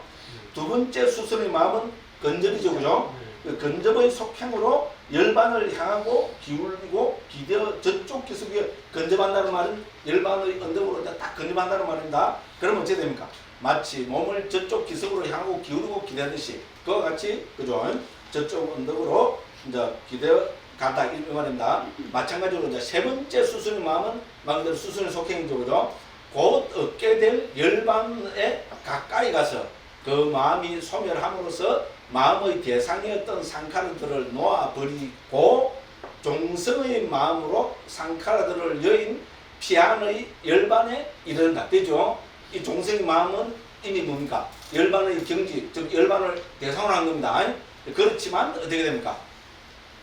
두 번째 수순의 마음은 근접이죠. 그죠? 그 근접의 속행으로 열반을 향하고 기울이고 기대어 저쪽 기슭에 근접한다는 말은 열반의 언덕으로 딱 근접한다는 말입니다. 그러면 어떻게 됩니까? 마치 몸을 저쪽 기슭으로 향하고 기울이고 기대하듯이 그와 같이 그죠? 저쪽 언덕으로 이제 기대어 가다 이 말입니다. 마찬가지로 이제 세 번째 수순의 마음은 말 그대로 수순의 속행이죠. 그죠? 곧 얻게 될 열반에 가까이 가서 그 마음이 소멸함으로써 마음의 대상이었던 상카라들을 놓아버리고 종성의 마음으로 상카라들을 여인 피안의 열반에 이른다. 되죠? 이 종성의 마음은 이미 뭡니까? 열반의 경지, 즉 열반을 대상으로 한 겁니다. 그렇지만 어떻게 됩니까?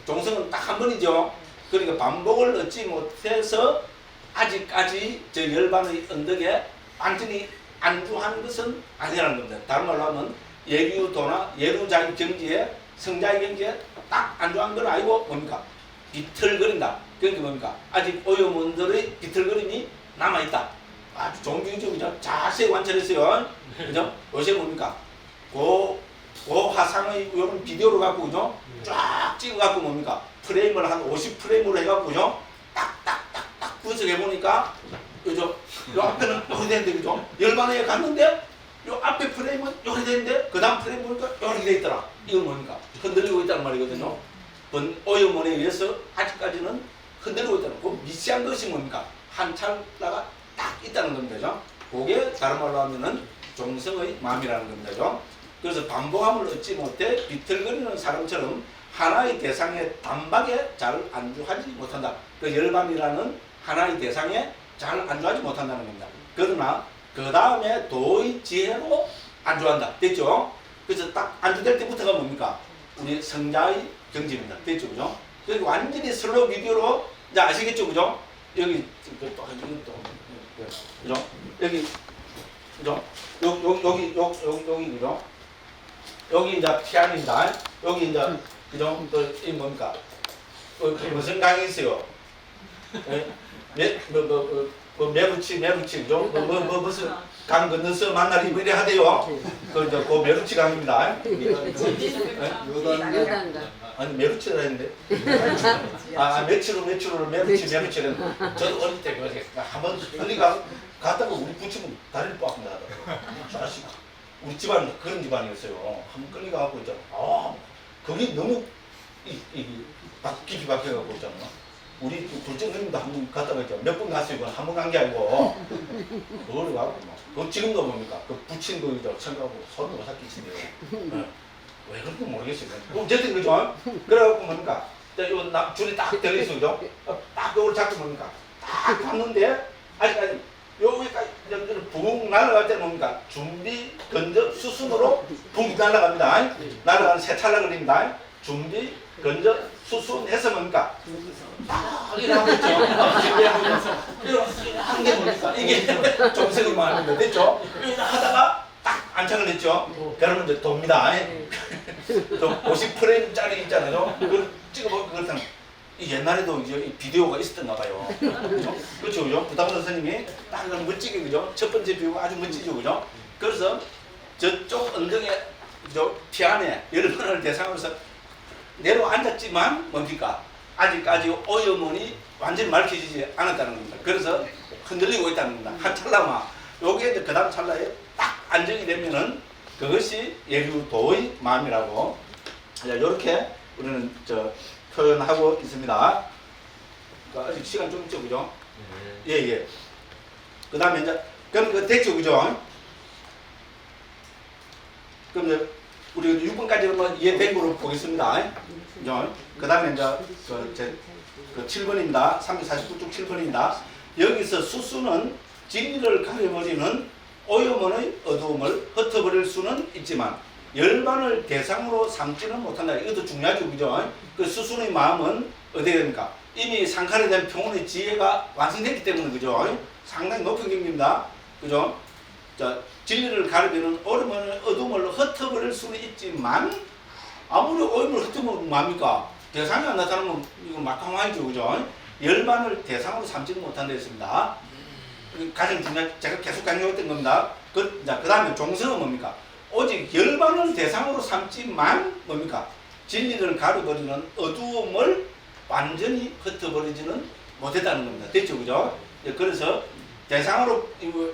종성은 딱 한 번이죠. 그러니까 반복을 얻지 못해서 아직까지 저 열반의 언덕에 완전히 안주한 것은 아니라는 겁니다. 다른 말로 하면 예류도나 예루자의 경지에 성자의 경지에 딱 안주한 건 아니고 뭡니까? 비틀거린다. 그러니까 뭡니까? 아직 오염원들의 비틀거림이 남아있다. 아주 종교적이죠. 자세히 관찰했어요. 그죠? 요새 뭡니까? 고 화상의 이런 비디오를 갖고 그죠? 쫙 찍어갖고 뭡니까? 프레임을 한 50프레임으로 해갖고 그죠? 딱딱딱딱 분석해보니까 그죠? 요 앞에는 요렇게 되는데 그죠? 열반에 갔는데 요 앞에 프레임은 요렇게 되는데 그 다음 프레임 보니까 요렇게 돼 있더라. 이건 뭡니까? 흔들리고 있다는 말이거든요. 오염원에 의해서 아직까지는 흔들리고 있다는 그 미세한 것이 뭡니까? 한 찰나가 딱 있다는 겁니다. 그게 다른 말로 하면은 종성의 마음이라는 겁니다. 그래서 반복함을 얻지 못해 비틀거리는 사람처럼 하나의 대상에 단박에 잘 안주하지 못한다. 그 열반이라는 하나의 대상에 잘 안주하지 못한다는 겁니다. 그러나 그 다음에 도의 지혜로 안주한다. 됐죠? 그래서 딱 안주될 때부터가 뭡니까? 우리 성자의 경지입니다. 됐죠? 그죠? 그러니까 완전히 슬로우 비디오로 이제 아시겠죠? 그죠? 여기 또 그죠? 여기 그죠? 여기 그죠? 여기 이제 피안입니다. 여기 이제 그죠? 또 이 뭡니까? 무슨 강이 있어요? 메루치 그죠? 무슨 강 건너서 만나리 뭐 이래 하대요. 그 이제 그 메루치 강입니다. 요단가. 아니 메루치라 했는데. 메추로 메루치는 저도 어릴 때 한번 어디 갔다가 우리 부친은 다리를 빡 나더라고. 우리 집안 그런 집안이었어요. 한번 끌려가고 있잖아. 거기 너무 깊이 박혀갖고 있잖아. 우리 둘째 누님도 한 번 갔다가 있죠. 몇 번 갔어요. 그건 한 번 간 게 아니고. 그걸 가고 막. 그 지금도 뭡니까? 그 부친 거 이제 생각하고 손으로 삭히친대요. 왜 그런지 모르겠어요. 어쨌든 그죠? 그래갖고 뭡니까? 요 줄이 딱 들어있어, 그죠? 딱 요걸 잡고 뭡니까? 딱 갔는데 아직까지 여기까지 붕 날아갈 때 뭡니까? 준비, 건져, 수순으로 붕 날아갑니다. 날아가는 세 찰나 걸립니다. 준비, 건져, 수순해서 뭡니까? 딱 이러고 있죠. 이렇게 하는 게 뭡니까? 이게 종성의 마음입니다. 됐죠? 이렇게 하다가 딱 안착을 했죠. 그러면 이제 돕니다. 또 50프레임짜리 있잖아요. 그걸 찍어보면 그렇다는 옛날에도 이제 비디오가 있었던가 봐요. 그렇죠? 그죠? 부담 선생님이 딱 멋지게 그죠? 첫 번째 비유가 아주 멋지죠, 그죠? 그래서 저쪽 언덕에 그죠? 피안에 열반을 대상으로 해서 내려앉았지만 뭡니까? 아직까지 오염원이 완전히 맑혀지지 않았다는 겁니다. 그래서 흔들리고 있다는 겁니다. 한 찰나만. 요게 이제 그 다음 찰나에 딱 안정이 되면은 그것이 예류도의 마음이라고 이렇게 우리는 표현하고 있습니다. 아직 시간 좀 있죠, 그죠? 예. 그 다음에 이제, 그럼 됐죠, 그죠? 그럼 이제, 우리 6번까지는 이해된 거로 보겠습니다. 그 다음에 이제 그 7번입니다. 349쪽 7번입니다. 여기서 수수는 진리를 가려버리는 오염원의 어두움을 흩어버릴 수는 있지만 열반을 대상으로 삼지는 못한다. 이것도 중요하죠. 그죠? 그 수순의 마음은 어디에 됩니까? 이미 상칼에 대한 평온의 지혜가 완성됐기 때문에, 그죠? 상당히 높은 경기입니다. 그죠? 자, 진리를 가르비는 오염원의 어둠을 흩어버릴 수는 있지만 아무리 오염을 흩으면 뭡니까? 대상이 안 나타나면 이건 막강하죠. 그죠? 열반을 대상으로 삼지는 못한다 했습니다. 가장 중요한, 제가 계속 강조했던 겁니다. 그 다음에 종성은 뭡니까? 오직 열반을 대상으로 삼지만 뭡니까? 진리를 가려버리는 어두움을 완전히 흩어버리지는 못했다는 겁니다. 됐죠? 그죠? 그래서 대상으로,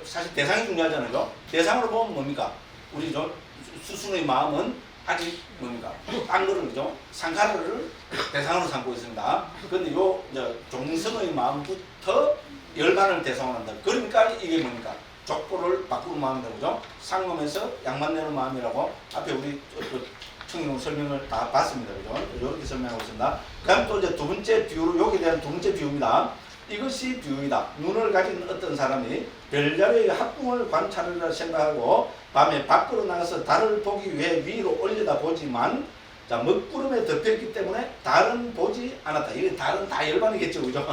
사실 대상이 중요하잖아요. 대상으로 보면 뭡니까? 우리 수순의 마음은 아직 뭡니까? 딴 거를, 그죠? 상카를 대상으로 삼고 있습니다. 그런데 종성의 마음부터 열반을 대상으로 한다. 그러니까 이게 뭡니까? 족보를 바꾸는 마음이다. 그죠? 상놈에서 양만 내는 마음이라고 앞에 우리 청룡 설명을 다 봤습니다. 그죠? 이렇게 설명하고 있습니다. 그다음 또 이제 두 번째 비유로, 여기에 대한 두 번째 비유입니다. 이것이 비유이다. 눈을 가진 어떤 사람이 별자리의 합궁을 관찰하려 생각하고 밤에 밖으로 나가서 달을 보기 위해 위로 올려다 보지만 자, 먹구름에 덮였기 때문에 달은 보지 않았다. 이게 달은 다 열반이겠죠. 그죠?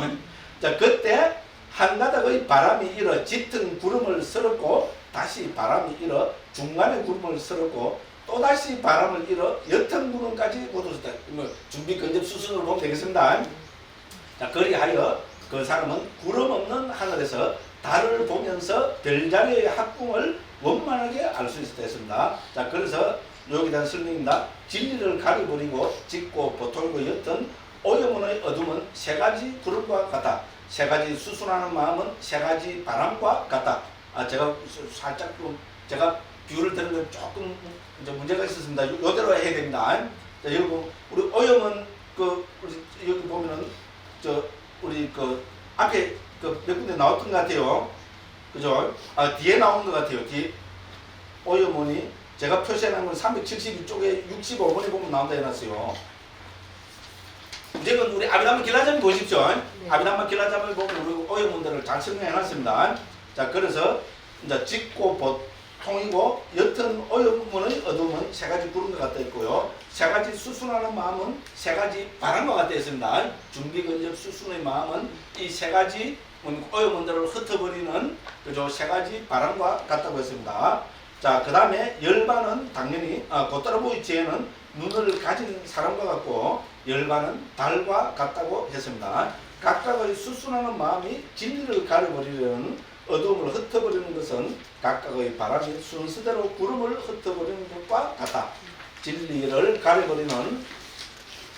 자, 그때 한 가닥의 바람이 일어 짙은 구름을 쓸었고 다시 바람이 일어 중간에 구름을 쓸었고 또다시 바람을 일어 옅은 구름까지 굳었다. 준비 근접 수순으로 보면 되겠습니다. 자, 그리하여 그 사람은 구름 없는 하늘에서 달을 보면서 별자리의 합궁을 원만하게 알 수 있었다 했습니다. 자, 그래서 여기에 대한 설명입니다. 진리를 가려버리고 짙고 보톨고 옅은 오염원의 어둠은 세 가지 구름과 같다. 세 가지 수순하는 마음은 세 가지 바람과 같다. 제가 살짝 제가 비유를 드는 건 조금 이제 문제가 있었습니다. 이대로 해야 됩니다. 자, 여러분, 우리 오염은 우리 여기 보면은 우리 앞에 몇 군데 나왔던 것 같아요. 그죠? 뒤에 나온 것 같아요. 뒤에 오염원이 제가 표시해놓은 건 372쪽에 65번에 보면 나온다 해놨어요. 이제는 우리 아비담마 길라잠을 보십시오. 네. 아비담마 길라잠을 보면 우리 오염원들을 잘 설명해놨습니다. 자, 그래서 이제 짙고 보통이고 옅은 오염원의 어둠은 세 가지 구름과 같다 했고요. 세 가지 수순하는 마음은 세 가지 바람과 같다 했습니다. 준비 근접 수순의 마음은 이 세 가지 오염원들을 흩어버리는 그죠? 세 가지 바람과 같다고 했습니다. 자, 그 다음에 열반은 당연히 곧따라보이 지혜는 눈을 가진 사람과 같고 열반은 달과 같다고 했습니다. 각각의 수순하는 마음이 진리를 가려버리려는 어두움을 흩어버리는 것은 각각의 바람이 순서대로 구름을 흩어버리는 것과 같다. 진리를 가려버리는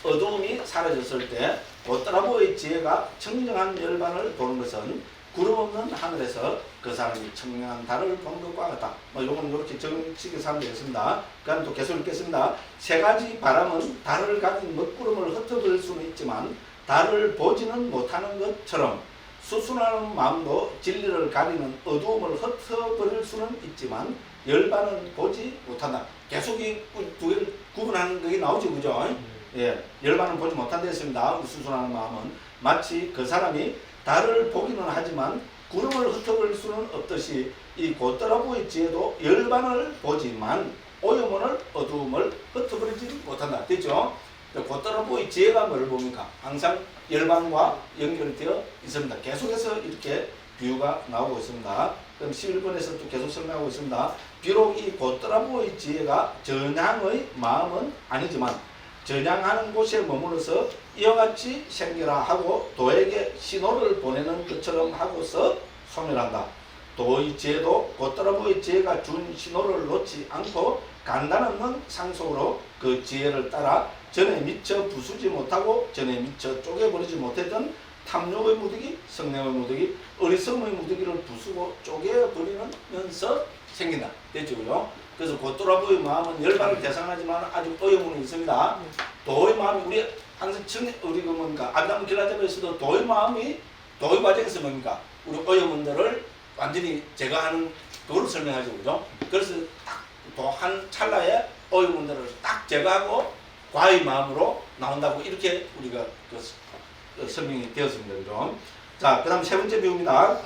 어두움이 사라졌을 때 곧따라보이 지혜가 청정한 열반을 보는 것은 구름 없는 하늘에서 그 사람이 청량한 달을 본 것과 같다. 요거는 이렇게 정식해서 하면 되겠습니다. 그럼 또 계속 읽겠습니다. 세 가지 바람은 달을 가진 먹구름을 흩어버릴 수는 있지만 달을 보지는 못하는 것처럼 수순하는 마음도 진리를 가리는 어두움을 흩어버릴 수는 있지만 열반은 보지 못한다. 계속 이 두 개를 구분하는 것이 나오죠. 그죠? 예, 열반은 보지 못한다 했습니다. 수순하는 마음은 마치 그 사람이 달을 보기는 하지만 구름을 흩어버릴 수는 없듯이 이 곧따라보이 지혜도 열반을 보지만 오염원을 어두움을 흩어버리지 못한다. 됐죠? 곧따라보이 지혜가 뭘 봅니까? 항상 열반과 연결되어 있습니다. 계속해서 이렇게 비유가 나오고 있습니다. 그럼 11번에서 또 계속 설명하고 있습니다. 비록 이 곧따라보이 지혜가 전향의 마음은 아니지만 전향하는 곳에 머무르서 이와 같이 생겨라 하고 도에게 신호를 보내는 것처럼 하고서 소멸한다. 도의 지혜도 곧따라보이 지혜가 준 신호를 놓지 않고 간단없는 상속으로 그 지혜를 따라 전에 미처 부수지 못하고 전에 미처 쪼개버리지 못했던 탐욕의 무더기, 성냄의 무더기, 어리석음의 무더기를 부수고 쪼개버리면서 생긴다. 됐죠? 그죠? 그래서 곧따라보이 마음은 열반을 대상하지만 아주 어여문이 있습니다. 도의 마음이 우리 항상 우리 뭡니까? 아비담마 길라잠에서도 도의 마음이 도의 과정에서 뭡니까? 우리 어여문들을 완전히 제거하는 그걸 설명하죠. 그죠? 그래서 딱 한 찰나에 어휘문들을 딱 제거하고 과의 마음으로 나온다고 이렇게 우리가 설명이 되었습니다. 그죠? 자, 그 다음 세 번째 비유입니다.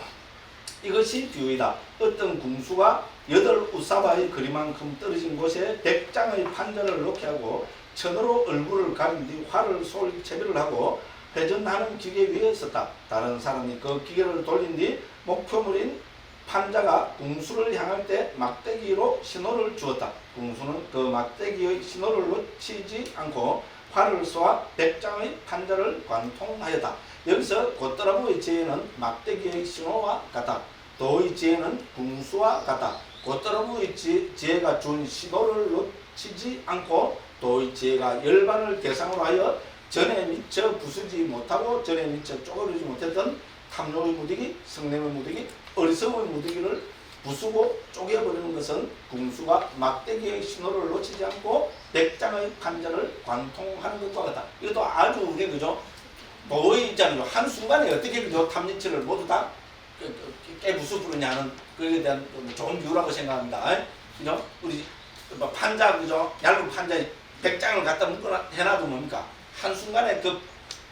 이것이 비유이다. 어떤 궁수가 8우사바의 거리만큼 떨어진 곳에 100장의 판자를 놓게 하고 천으로 얼굴을 가린 뒤 활을 쏠 채비를 하고 회전하는 기계 위에 섰다. 다른 사람이 그 기계를 돌린 뒤 목표물인 판자가 궁수를 향할 때 막대기로 신호를 주었다. 궁수는 그 막대기의 신호를 놓치지 않고 활을 쏘아 100장의 판자를 관통하였다. 여기서 고떠라부의 지혜는 막대기의 신호와 같다. 도의 지혜는 궁수와 같다. 고떠라부의 지혜가 준 신호를 놓치지 않고 도의 지혜가 열반을 대상으로 하여 전에 미처 부수지 못하고 전에 미처 쪼그리지 못했던 탐욕의 무더기, 성냄의 무더기, 어리석음의 무더기를 부수고 쪼개버리는 것은 궁수가 막대기의 신호를 놓치지 않고 100장의 판자를 관통하는 것과 같다. 이것도 아주 우리 그죠? 도의 있잖아요. 한순간에 어떻게 그죠? 탐진치를 모두 다 깨부수부르냐는 그에 대한 좋은 비유라고 생각합니다. 그죠? 우리 판자 그죠? 얇은 판자에 100장을 갖다 묶어 해놔도 뭡니까? 한순간에 그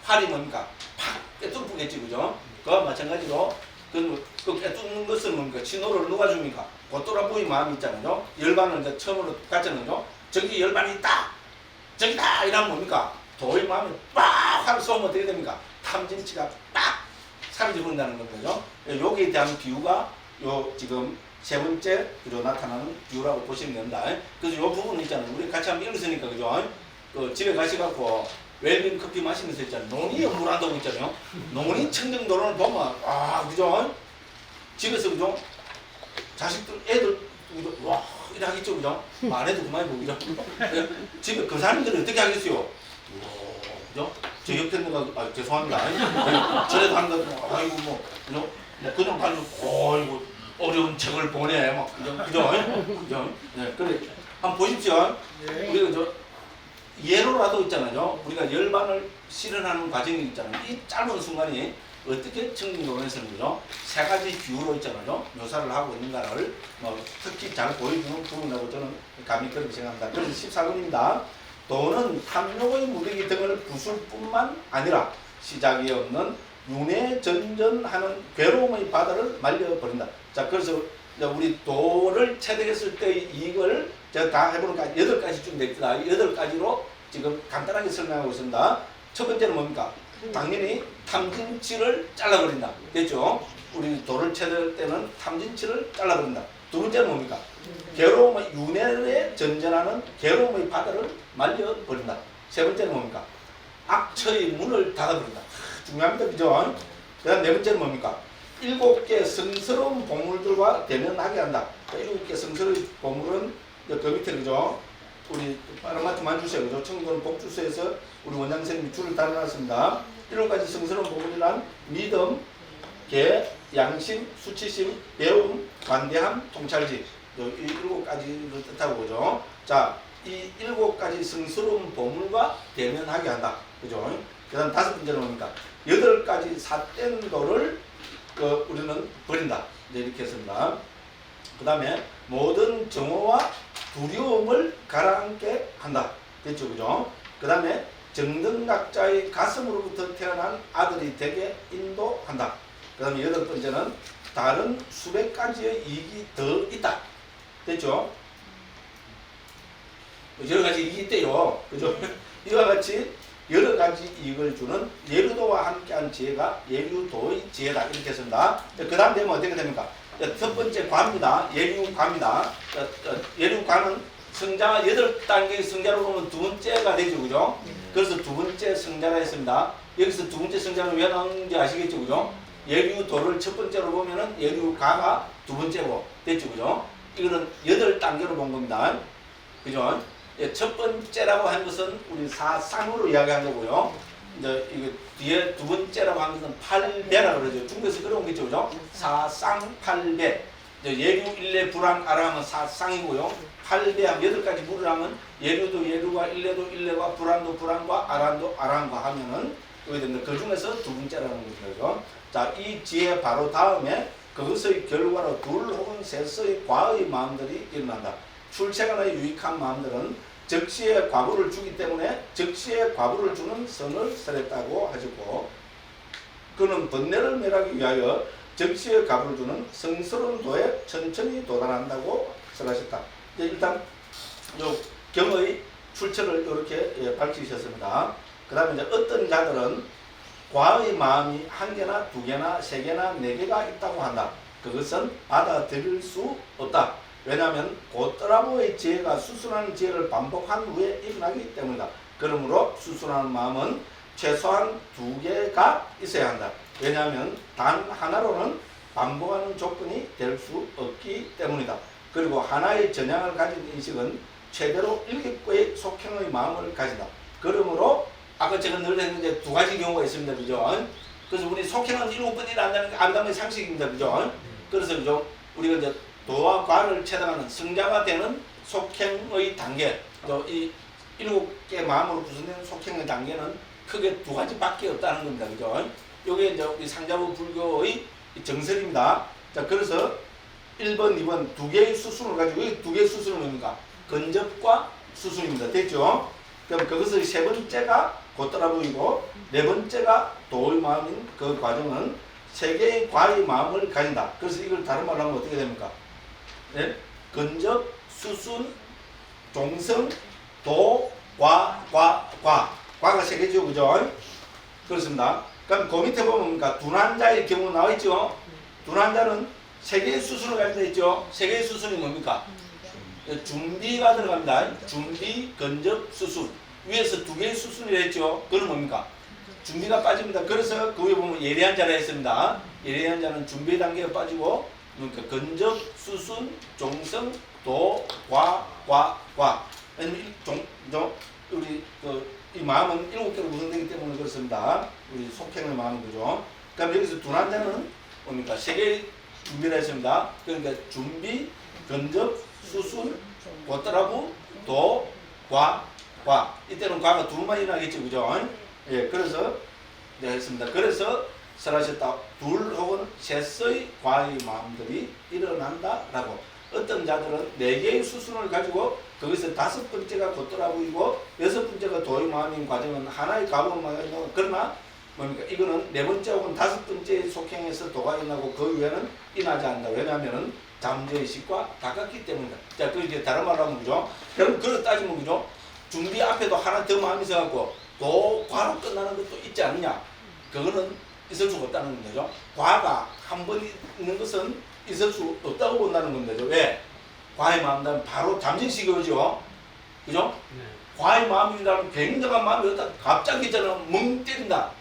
활이 뭡니까? 팍 깨뚫겠지 그죠? 그와 마찬가지로 그 깨뚫는 것은 뭡니까? 신호를 누가 줍니까? 고또라부의 마음이 있잖아요. 열반을 이제 처음으로 갔잖아요. 저기 열반이 있다! 저기다! 이러면 뭡니까? 도의 마음이 빡! 하고 쏘면 어떻게 됩니까? 탐진치가 빡! 사라져 버린다는 거죠. 여기에 대한 비유가 요 지금 세 번째 그죠? 나타나는 비유라고 보시면 됩니다. 그래서 요 부분 있잖아요. 우리 같이 한번 읽었으니까 그죠? 집에 가셔갖고 웰빙 커피 마시면서 있잖아요. 논이 연물한다고 있잖아요. 논이 청정도로는 보면 그죠? 집에서 그죠? 자식들 애들 그죠? 와 이래 하겠죠 그죠? 말해도 그만이고 그죠? 집에 그 사람들은 어떻게 하겠어요? 그죠? 저 옆에 있는 거 죄송합니다. 저래도 하는 거 아이고 뭐 그죠? 뭐 그냥 가지고 이거 어려운 책을 보내 막 그죠? 그죠? 네, 그래 한번 보십시오. 우리가 그죠? 예로라도 있잖아요. 우리가 열반을 실현하는 과정이 있잖아요. 이 짧은 순간이 어떻게 청정도론에서는 그죠? 세 가지 비유로 있잖아요. 묘사를 하고 있는가를 특히 잘 보여주는 부분이라고 저는 감히 그렇게 생각합니다. 그래서 14번입니다. 도는 탐욕의 무더기 등을 부술 뿐만 아니라 시작이 없는 윤회전전하는 괴로움의 바다를 말려버린다. 자, 그래서 우리 도를 체득했을 때의 이익을 제가 다 해보니까 8가지쯤 됩니다. 8가지로 지금 간단하게 설명하고 있습니다. 첫 번째는 뭡니까? 당연히 탐진치를 잘라버린다. 됐죠? 우리 도를 체득할 때는 탐진치를 잘라버린다. 두 번째는 뭡니까? 괴로움의 윤회에 전전하는 괴로움의 바다를 말려버린다. 세 번째는 뭡니까? 악처의 문을 닫아버린다. 중요합니다. 그죠? 그 다음 네 번째는 뭡니까? 7개 성스러운 보물들과 대면하게 한다. 7개 성스러운 보물은 그 밑에 그죠? 우리 파란마트만 주세요. 그죠? 청도는 복주소에서 우리 원장 선생님이 줄을 달아놨습니다. 7가지 성스러운 보물이란 믿음, 계, 양심, 수치심, 배움, 관대함, 통찰지. 이 7가지를 뜻하고 그죠? 자, 이 7가지 성스러운 보물과 대면하게 한다. 그죠? 그 다음 5번째는 뭡니까? 8가지 삿된 도를 우리는 버린다. 이렇게 했습니다. 그 다음에 모든 정오와 두려움을 가라앉게 한다. 됐죠? 그죠? 그 다음에 정등각자의 가슴으로부터 태어난 아들이 되게 인도한다. 그 다음에 8번째는 다른 수백 가지의 이익이 더 있다. 됐죠? 여러 가지 이익이 있대요. 그죠? 이와 같이 여러 가지 이익을 주는 예류도와 함께한 지혜가 예류도의 지혜다. 이렇게 했습니다. 그 다음 되면 어떻게 됩니까? 첫 번째 과입니다. 예류과입니다. 예류과는 성자가 8단계의 성자로 보면 두 번째가 되죠. 그죠? 그래서 두 번째 성자라 했습니다. 여기서 두 번째 성자는 왜 나오는지 아시겠죠? 그죠? 예류도를 첫 번째로 보면은 예류과가 두 번째고 됐죠. 그죠? 이거는 8단계로 본 겁니다. 그죠? 첫 번째라고 한 것은 우리 사상으로 이야기한 거고요. 이제 이거 뒤에 두 번째라고 한 것은 8배라고 그러죠. 중국에서 그런 게 있죠. 그죠? 사상 8배. 예류, 일례, 불안, 아라하면 사상이고요. 8배 하면 8가지 물을 하면 예류도 예류와 일례도 일례와 불안도 불안과 아란도 아란과 하면은 그게 됩니다. 그 중에서 두 번째라는 거죠. 자, 이 지혜 바로 다음에 그것의 결과로 둘 혹은 셋의 과의 마음들이 일어난다. 출세가나 유익한 마음들은 적시에 과부를 주기 때문에 적시에 과부를 주는 선을 설했다고 하셨고, 그는 번뇌를 멸하기 위하여 적시에 과부를 주는 성스러운 도에 천천히 도달한다고 설하셨다. 일단 요 경의 출처를 이렇게 밝히셨습니다. 그 다음에 이제 어떤 자들은 과의 마음이 한 개나 두 개나 세 개나 네 개가 있다고 한다. 그것은 받아들일 수 없다. 왜냐하면 고떠라보의 지혜가 수순하는 지혜를 반복한 후에 일어나기 때문이다. 그러므로 수순하는 마음은 최소한 두 개가 있어야 한다. 왜냐하면 단 하나로는 반복하는 조건이 될 수 없기 때문이다. 그리고 하나의 전향을 가진 인식은 최대로 7개의 속행의 마음을 가진다. 그러므로 아까 제가 늘 했는데 두 가지 경우가 있습니다. 그죠? 그래서 우리 속행은 7번 일어난다는 게 상식입니다. 그죠? 그래서 그죠? 우리가 이제 도와 과를 채당하는 성자가 되는 속행의 단계, 이 7개 마음으로 구성된 속행의 단계는 크게 두 가지밖에 없다는 겁니다. 그죠? 요게 이제 우리 상자부 불교의 정설입니다. 자, 그래서 1번, 2번 두 개의 수순을 가지고, 이 두 개의 수순은 뭡니까? 근접과 수순입니다. 됐죠? 그럼 그것의 세 번째가 고떠라부이고, 네 번째가 도의 마음인 그 과정은 세 개의 과의 마음을 가진다. 그래서 이걸 다른 말로 하면 어떻게 됩니까? 네? 근접, 수순, 종성, 도, 과가 세 개죠. 그죠? 그렇습니다. 그럼 그 밑에 보면 뭡니까? 둔한자의 경우 나와 있죠? 둔한자는 세 개의 수순을 가진다 했죠? 세 개의 수순이 뭡니까? 준비가 들어갑니다. 준비, 근접, 수순. 위에서 두 개의 수순이라 했죠? 그건 뭡니까? 준비가 빠집니다. 그래서 그 위에 보면 예리한 자라 했습니다. 예리한 자는 준비 단계가 빠지고, 그러니까 근접, 수순, 종성, 도, 과. 우리 이 마음은 7개로 구성되기 때문에 그렇습니다. 우리 속행의 마음은 그죠? 그럼 여기서 둔한자는 뭡니까? 세 개의 준비를 했습니다. 그러니까 준비, 근접, 수순, 고떠라부, 도, 과. 이때는 과가 둘만 일어나겠죠. 그죠? 예, 그래서 네, 했습니다. 그래서 설하셨다. 둘 혹은 셋의 과의 마음들이 일어난다라고. 어떤 자들은 네 개의 수순을 가지고 거기서 다섯 번째가 고떠라부이고 여섯 번째가 도의 마음인 과정은 하나의 과부를 말하는, 그러나 뭡니까? 이거는 네 번째 혹은 다섯 번째 속행에서 도가 일어나고 그 위에는 일어나지 않는다. 왜냐하면은 잠재의식과 가깝기 때문이다. 자, 그 이제 다른 말로 하면 그죠? 그럼 그렇게 따지면 그죠? 준비 앞에도 하나 더 마음이 있어갖고 도, 과로 끝나는 것도 있지 않느냐? 그거는 있을 수가 없다는 거죠. 과가 한 번 있는 것은 있을 수 없다고 본다는 겁니다. 왜? 과의 마음이라면 바로 잠재의식이 오죠. 그죠? 네. 과의 마음이라면 굉장한 마음이 없다. 갑자기 저는 멍 때린다.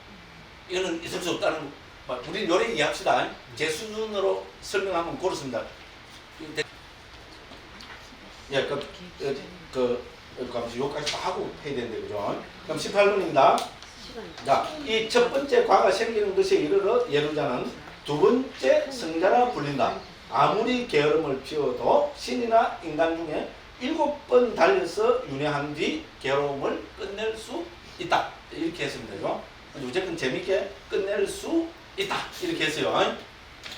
이거는 있을 수 없다는 거. 우리 요래 이해합시다. 제 수준으로 설명하면 그렇습니다. 예, 요까지 다 하고 해야 되는데, 그죠? 그럼 18번입니다. 자, 이 첫 번째 과가 생기는 것에 이르러 예루자는 두 번째 성자라 불린다. 아무리 게으름을 피워도 신이나 인간 중에 7번 달려서 윤회한 뒤 괴로움을 끝낼 수 있다. 이렇게 했습니다. 그죠? 무조건 재밌게 끝낼 수 있다. 이렇게 했어요.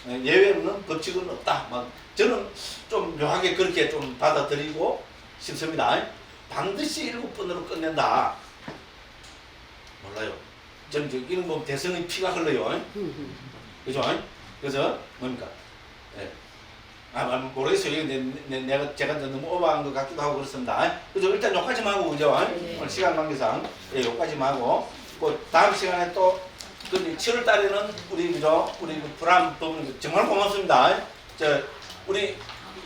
예외 없는 법칙은 없다. 저는 좀 묘하게 그렇게 좀 받아들이고 싶습니다. 반드시 7번으로 끝낸다. 몰라요. 저는 이런 뭐 대성의 피가 흘러요. 그죠? 그래서 뭡니까? 예. 모르겠어요. 제가 너무 오버한 것 같기도 하고 그렇습니다. 그래서 일단 여기까지만 하고, 그죠? 오늘 시간 관계상 여기까지만 하고, 다음 시간에 또 7월 달에는 우리 브람 부분 정말 고맙습니다. 우리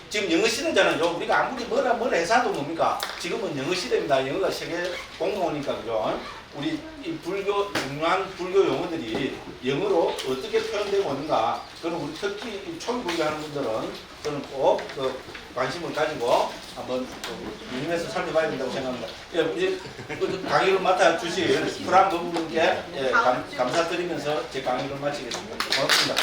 지금 영어 시대잖아요. 우리가 아무리 뭐라 해서도 뭡니까? 지금은 영어 시대입니다. 영어가 세계 공통어니까, 그죠? 우리 이 중요한 불교 용어들이 영어로 어떻게 표현되고 있는가, 그건 우리 특히 초기불교 하는 분들은 저는 꼭 관심을 가지고 한번 유념해서 살펴봐야 된다고 생각합니다. 예, 이제 강의를 맡아주실 프람 부분께 감사드리면서 제 강의를 마치겠습니다. 고맙습니다.